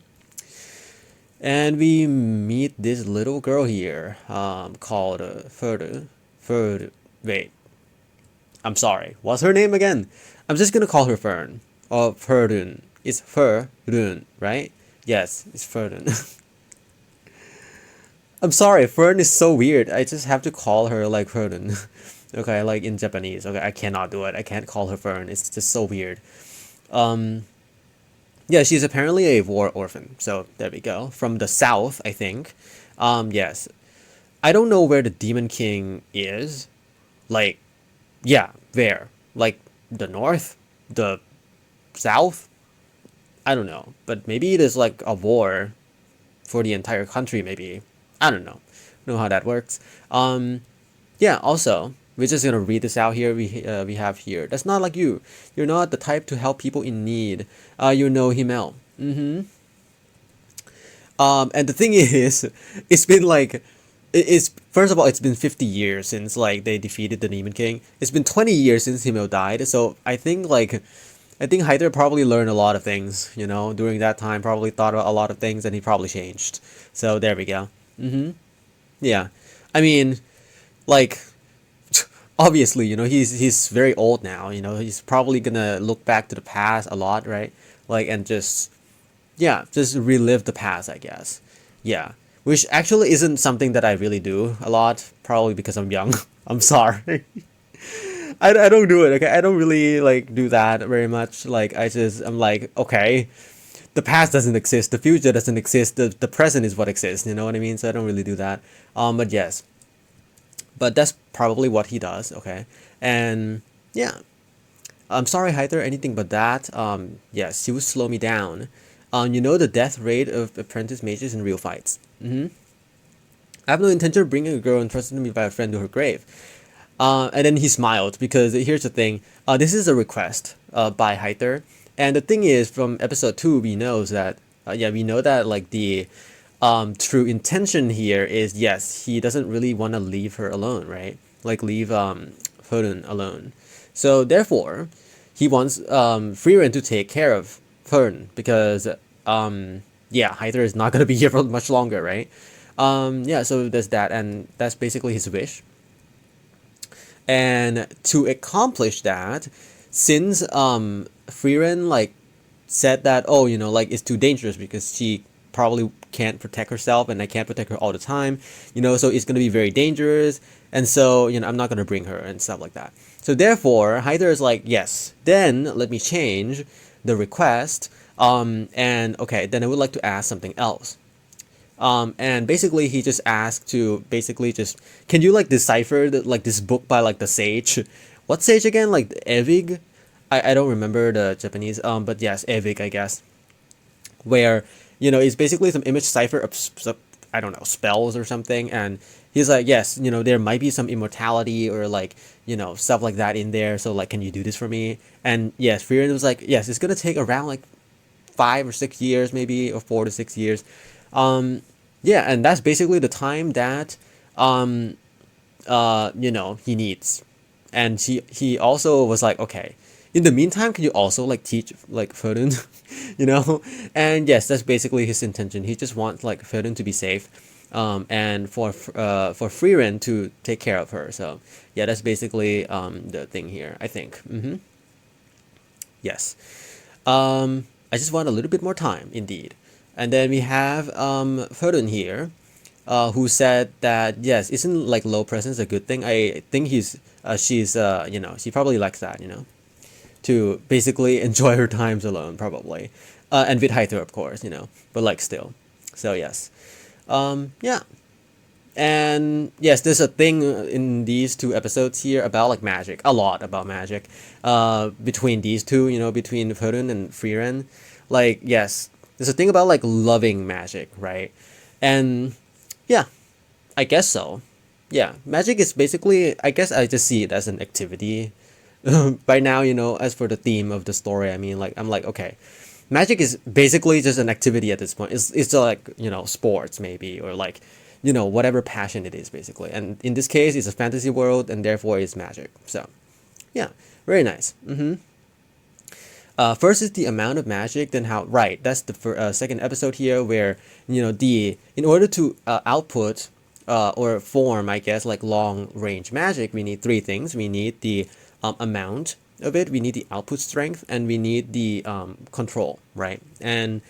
And we meet this little girl here, called Furu. Furu. Wait, I'm sorry. What's her name again? I'm just gonna call her Fern. Or Ferdun. It's Ferdun, right? Yes, it's Ferdun. I'm sorry, Fern is so weird. I just have to call her like Ferdun. Okay, like in Japanese. Okay, I cannot do it. I can't call her Fern. It's just so weird. Yeah, she's apparently a war orphan. So there we go. From the south, I think. Yes. I don't know where the Demon King is. Like, yeah, where? Like the north? The south? I don't know. But maybe it is like a war for the entire country, maybe. I don't know how that works. Yeah, also, we're just gonna read this out here. We have here. That's not like you. You're not the type to help people in need. You know Himmel. And the thing is, it's been like, it's first of all, it's been 50 years since like they defeated the Demon King. It's been 20 years since Himmel died. So I think Hyder probably learned a lot of things. During that time, probably thought about a lot of things, and he probably changed. So there we go. Yeah, I mean, like, obviously, he's very old now. He's probably gonna look back to the past a lot, right? Like, and just relive the past, I guess. Yeah, which actually isn't something that I really do a lot. Probably because I'm young. I'm sorry. I don't do it. Okay, I don't really like do that very much. Like, I'm like, okay, the past doesn't exist, the future doesn't exist, the present is what exists, you know what I mean? So I don't really do that. But yes. But that's probably what he does, okay? And yeah. I'm sorry, Hyder, anything but that. Yes, he would slow me down. The death rate of apprentice mages in real fights. I have no intention of bringing a girl entrusted to me by a friend to her grave. And then he smiled, because here's the thing. This is a request by Hyder. And the thing is, from episode 2, we know that like the true intention here is, yes, he doesn't really want to leave her alone, right? Like leave Fern alone. So therefore, he wants Frieren to take care of Fern, because Hyder is not gonna be here for much longer, right? So there's that, and that's basically his wish. And to accomplish that, since Frieren like said that, it's too dangerous because she probably can't protect herself and I can't protect her all the time, so it's going to be very dangerous, and so I'm not going to bring her and stuff like that. So therefore Hyder is like, yes, then let me change the request, and okay, then I would like to ask something else. And basically he just asked to can you like decipher this book by like the sage? What sage again? Like Evig? I don't remember the Japanese, but yes, Evig, I guess. Where, it's basically some image cipher of, I don't know, spells or something. And he's like, yes, there might be some immortality or like, stuff like that in there. So like, can you do this for me? And yes, Frieren was like, yes, it's going to take around like 5 or 6 years, maybe, or 4 to 6 years. And that's basically the time that, he needs. And he also was like, okay, in the meantime, can you also like teach like Ferdun, And yes, that's basically his intention. He just wants like Ferdun to be safe, and for Frieren to take care of her. So yeah, that's basically the thing here, I think. Yes. I just want a little bit more time, indeed. And then we have Ferdun here, who said that yes, isn't like low presence a good thing? I think she's she probably likes that, to basically enjoy her times alone, probably, and with Hyder, of course, but like still. So yes, and yes, there's a thing in these 2 episodes here about like magic, a lot about magic, between these two, between Ferdun and Frieren. Like yes, there's a thing about like loving magic, right? And yeah, I guess so. Yeah, magic is basically, I guess I just see it as an activity. By now, as for the theme of the story, I mean, like, I'm like, okay, magic is basically just an activity at this point. It's like, sports maybe, or like, whatever passion it is basically. And in this case, it's a fantasy world, and therefore it's magic. So, yeah, very nice. First is the amount of magic, then how. Right, that's the second episode here, where in order to output or form, I guess, like long range magic, we need three things. We need the amount of it, we need the output strength, and we need the control, right? And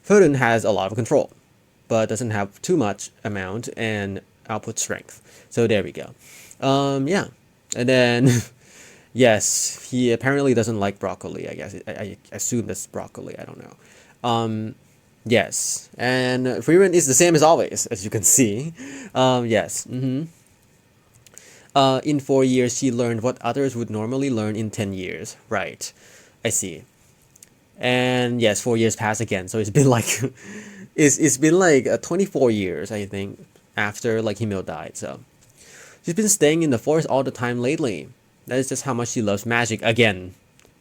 Frieren has a lot of control, but doesn't have too much amount and output strength. So there we go. Yeah, and then yes, he apparently doesn't like broccoli. I guess I assume that's broccoli. I don't know. Yes, and Frieren is the same as always, as you can see. Yes. In 4 years, she learned what others would normally learn in 10 years. Right. I see. And yes, 4 years pass again. So it's been like, it's been like 24 years, I think, after like Himil died. So she's been staying in the forest all the time lately. That is just how much she loves magic again.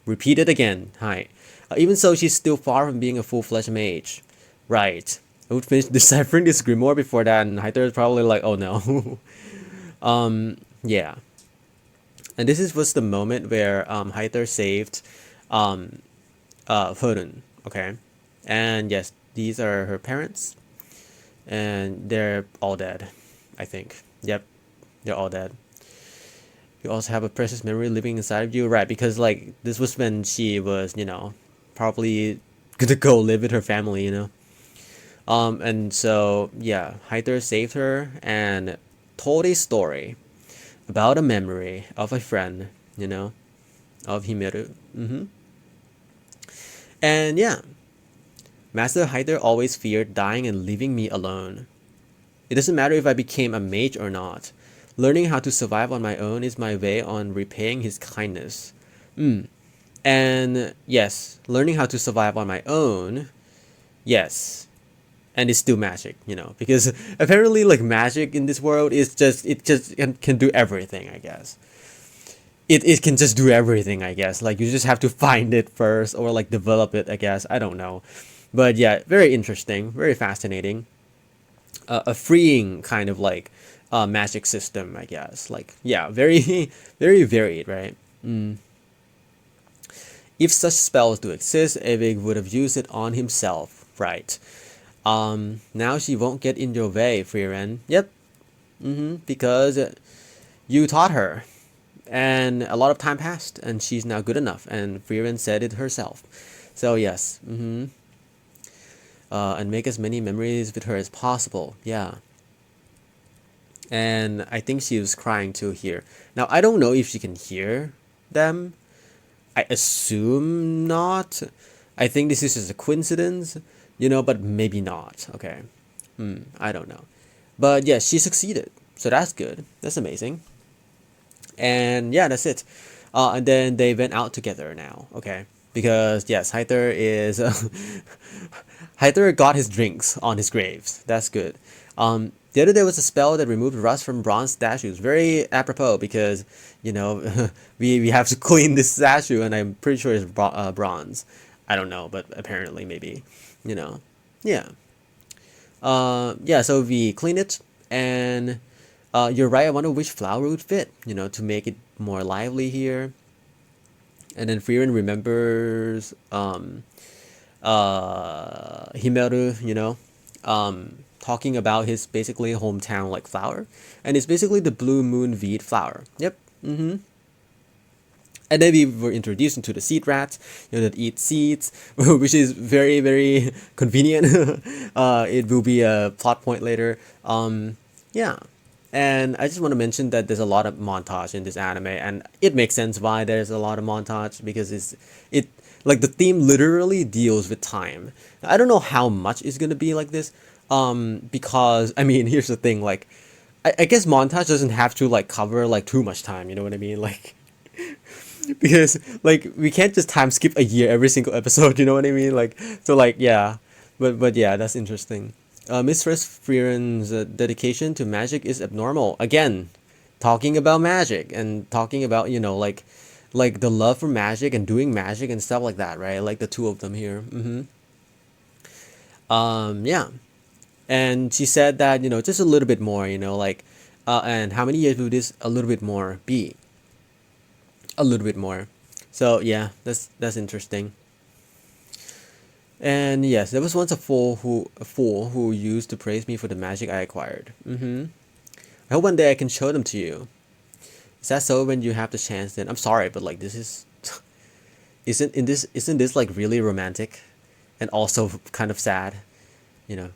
Repeat it again. Hi. Even so, she's still far from being a full-fledged mage. Right. I would finish deciphering this grimoire before that, and Hyder is probably like, oh no. Yeah. And was the moment where Hyder saved Frieren, okay? And yes, these are her parents, and they're all dead, I think. Yep, they're all dead. You also have a precious memory living inside of you, right? Because like this was when she was, probably gonna go live with her family, and so yeah, Hyder saved her and told a story about a memory of a friend, of Himiru. And yeah, Master Hyder always feared dying and leaving me alone. It doesn't matter if I became a mage or not. Learning how to survive on my own is my way on repaying his kindness. And yes, learning how to survive on my own, yes. And it's still magic, because apparently like magic in this world is it just can do everything, I guess. It can just do everything, I guess. Like you just have to find it first or like develop it, I guess. I don't know. But yeah, very interesting, very fascinating. A freeing kind of like magic system, I guess. Like, yeah, very, very varied, right? If such spells do exist, Evig would have used it on himself, right? Now she won't get in your way, Frieren. Yep. Because you taught her. And a lot of time passed, and she's now good enough. And Frieren said it herself. So yes. And make as many memories with her as possible. Yeah. And I think she was crying too here. Now, I don't know if she can hear them. I assume not. I think this is just a coincidence, but maybe not. Okay. I don't know. But yeah, she succeeded. So that's good. That's amazing. And yeah, that's it. And then they went out together now. Okay. Because yes, Hyder is Hyder got his drinks on his graves. That's good. The other day was a spell that removed rust from bronze statues. Very apropos because, we have to clean this statue, and I'm pretty sure it's bronze. I don't know, but apparently maybe, Yeah. Yeah, so we clean it, and you're right, I wonder which flower would fit, to make it more lively here. And then Frieren remembers Himeru, talking about his basically hometown like flower, and it's basically the blue moon weed flower. Yep. And then we were introduced into the seed rats, that eat seeds, which is very, very convenient. It will be a plot point later. Yeah. And I just want to mention that there's a lot of montage in this anime, and it makes sense why there's a lot of montage, because like the theme literally deals with time. I don't know how much it's gonna be like this, because I mean, here's the thing, like I guess montage doesn't have to like cover like too much time, you know what I mean? Like because like we can't just time skip a year every single episode, you know what I mean? Like so like yeah. But yeah, that's interesting. Mistress Frieren's dedication to magic is abnormal. Again, talking about magic and talking about, like like the love for magic and doing magic and stuff like that, right? Like the two of them here. Yeah. And she said that, just a little bit more, like, and how many years would this a little bit more be? A little bit more. So yeah, that's interesting. And yes, there was once a fool who used to praise me for the magic I acquired. I hope one day I can show them to you. Is that so? When you have the chance, then I'm sorry, but like this is isn't this like really romantic, and also kind of sad, you know?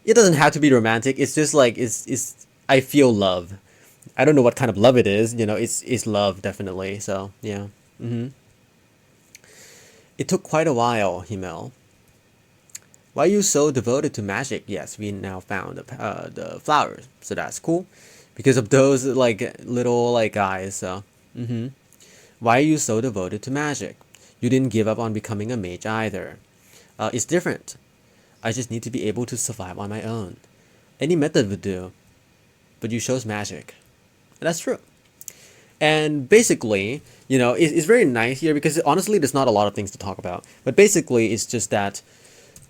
It doesn't have to be romantic. It's just like it's I feel love. I don't know what kind of love it is. It's love definitely. So yeah. It took quite a while, Himmel. Why are you so devoted to magic? Yes, we now found the flowers, so that's cool. Because of those like little like guys. So, why are you so devoted to magic? You didn't give up on becoming a mage either. It's different. I just need to be able to survive on my own. Any method would do. But you chose magic. And that's true. And basically, it's very nice here because honestly, there's not a lot of things to talk about. But basically, it's just that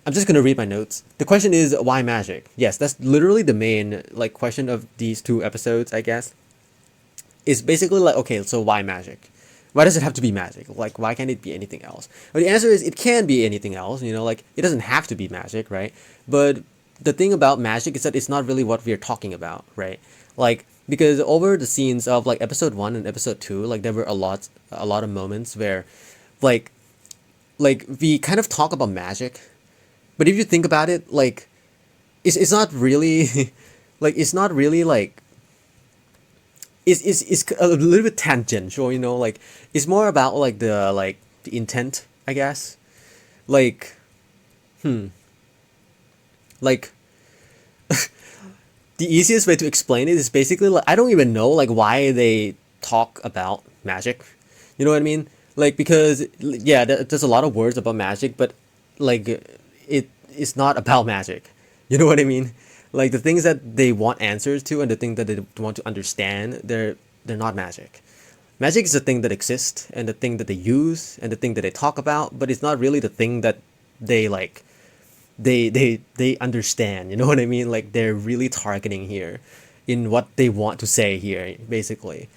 I'm just gonna read my notes. The question is, why magic? Yes, that's literally the main like question of these two episodes, I guess. It's basically like, okay, so why magic? Why does it have to be magic? Like, why can't it be anything else? Well, the answer is it can be anything else. Like it doesn't have to be magic, right? But the thing about magic is that it's not really what we're talking about, right? Like because over the scenes of like episode 1 and episode 2, like there were a lot of moments where, like, we kind of talk about magic, but if you think about it, like, it's not really, like it's not really like it's a little bit tangential, like it's more about like the intent, I guess. Like, like the easiest way to explain it is basically like I don't even know like why they talk about magic. You know what I mean? Like because yeah, there's a lot of words about magic, but like it's not about magic. You know what I mean? Like the things that they want answers to and the things that they want to understand, they're not magic. Magic is the thing that exists and the thing that they use and the thing that they talk about, but it's not really the thing that they like they understand. You know what I mean? Like they're really targeting here in what they want to say here, basically.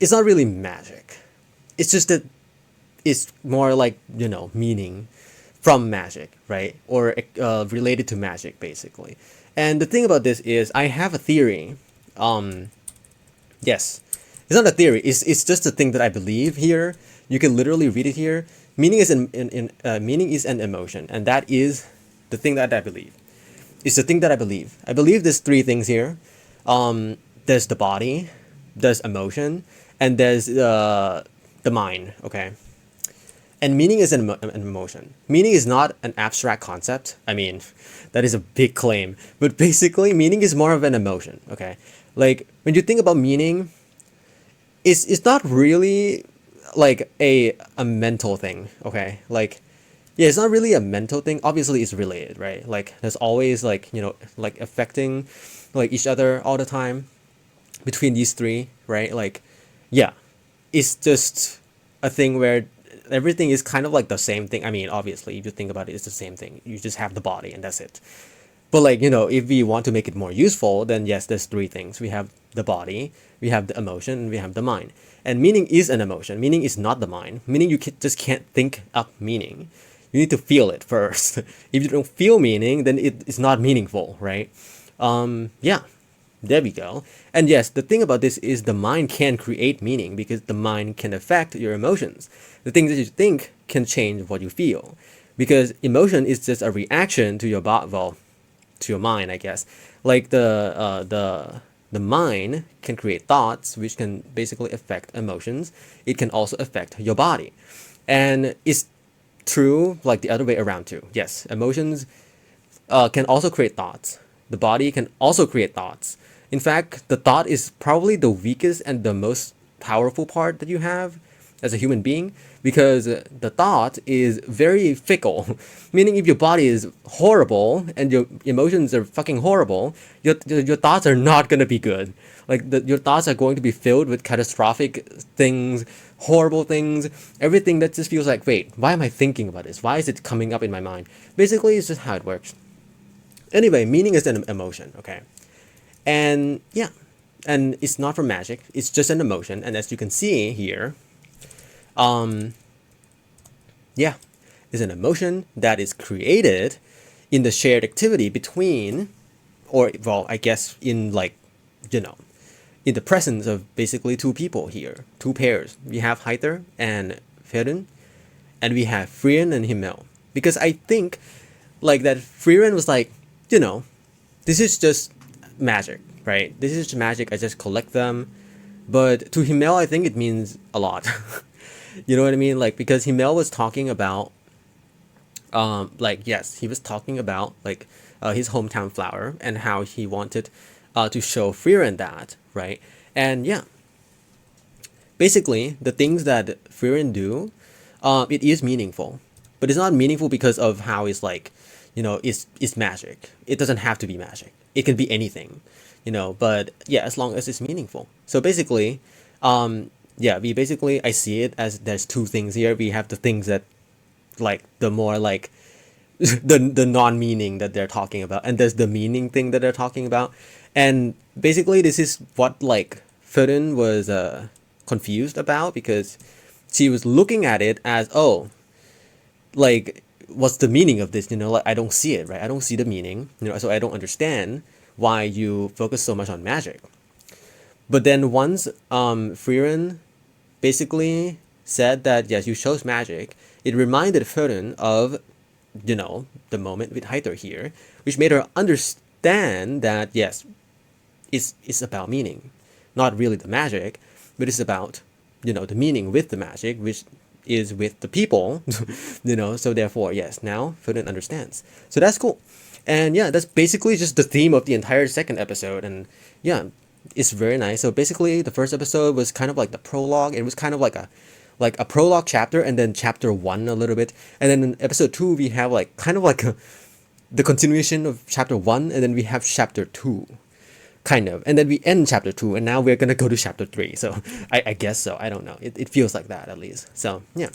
It's not really magic. It's just that it's more like, meaning from magic, right? Or related to magic, basically. And the thing about this is I have a theory. Yes, it's not a theory. It's just a thing that I believe here. You can literally read it here. Meaning is meaning is an emotion, and that is the thing that I believe. It's the thing that I believe. I believe there's three things here. There's the body, there's emotion, and there's the mind. Okay. And meaning is an emotion. Meaning is not an abstract concept. I mean, that is a big claim. But basically, meaning is more of an emotion. Okay, like when you think about meaning, it's not really like a mental thing. Okay, like yeah, it's not really a mental thing. Obviously, it's related, right? Like there's always like like affecting like each other all the time between these three, right? Like yeah, it's just a thing where everything is kind of like the same thing. I mean, obviously, if you think about it, it's the same thing. You just have the body and that's it. But like, if we want to make it more useful, then yes, there's three things. We have the body, we have the emotion, and we have the mind. And meaning is an emotion. Meaning is not the mind. Meaning you just can't think up meaning. You need to feel it first. If you don't feel meaning, then it's not meaningful, right? Yeah. There we go. And yes, the thing about this is the mind can create meaning because the mind can affect your emotions. The things that you think can change what you feel. Because emotion is just a reaction to your body, well, to your mind, I guess. Like the mind can create thoughts, which can basically affect emotions. It can also affect your body. And it's true like the other way around too. Yes, emotions can also create thoughts. The body can also create thoughts. In fact, the thought is probably the weakest and the most powerful part that you have. as a human being, because the thought is very fickle. Meaning, if your body is horrible and your emotions are fucking horrible, your thoughts are not gonna be good. Like your thoughts are going to be filled with catastrophic things, horrible things, everything that just feels like, wait, why am I thinking about this? Why is it coming up in my mind? Basically, it's just how it works. Anyway, meaning is an emotion, okay? And yeah, and it's not from magic, it's just an emotion. And as you can see here, yeah, it's an emotion that is created in the shared activity between, or well, I guess in like, you know, in the presence of basically two people here, two pairs. We have Hyther and Frieren, and we have Frieren and Himmel. Because I think like that Frieren was like, you know, this is just magic, right? This is just magic, I just collect them. But to Himmel, I think it means a lot. You know what I mean? Like, because Himmel was talking about, like, yes, he was talking about like his hometown flower and how he wanted to show Frieren that, right? And yeah, basically the things that Frieren do, it is meaningful, but it's not meaningful because of how it's like, you know, it's magic. It doesn't have to be magic. It can be anything, you know. But yeah, as long as it's meaningful. So basically, yeah, I see it as there's two things here. We have the things that like the more like the non-meaning that they're talking about, and there's the meaning thing that they're talking about. And basically this is what like Frieren was confused about, because she was looking at it as, oh, like, what's the meaning of this, you know, like I don't see it, right? I don't see the meaning, you know, so I don't understand why you focus so much on magic. But then once Frieren basically said that yes, you chose magic, it reminded Frieren of, you know, the moment with Hyther here, which made her understand that yes, it's about meaning, not really the magic, but it's about, you know, the meaning with the magic, which is with the people, you know. So therefore, yes, now Frieren understands. So that's cool. And yeah, that's basically just the theme of the entire second episode. And yeah, it's very nice. So basically, the first episode was kind of like the prologue. It was kind of like a prologue chapter, and then chapter 1 a little bit, and then in episode 2 we have like kind of like the continuation of chapter 1, and then we have chapter 2, kind of, and then we end chapter 2, and now we're gonna go to chapter 3. So I guess so. I don't know. It feels like that at least. So yeah.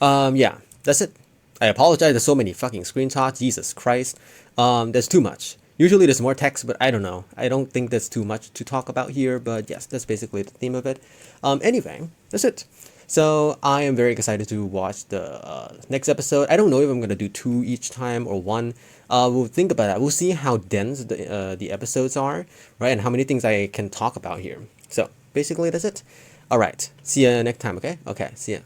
Yeah, that's it. I apologize. There's so many fucking screenshots. Jesus Christ. There's too much. Usually there's more text, but I don't know. I don't think there's too much to talk about here. But yes, that's basically the theme of it. Anyway, that's it. So I am very excited to watch the next episode. I don't know if I'm gonna do 2 each time or 1. We'll think about that. We'll see how dense the episodes are, right, and how many things I can talk about here. So basically, that's it. All right. See you next time. Okay. Okay. See ya.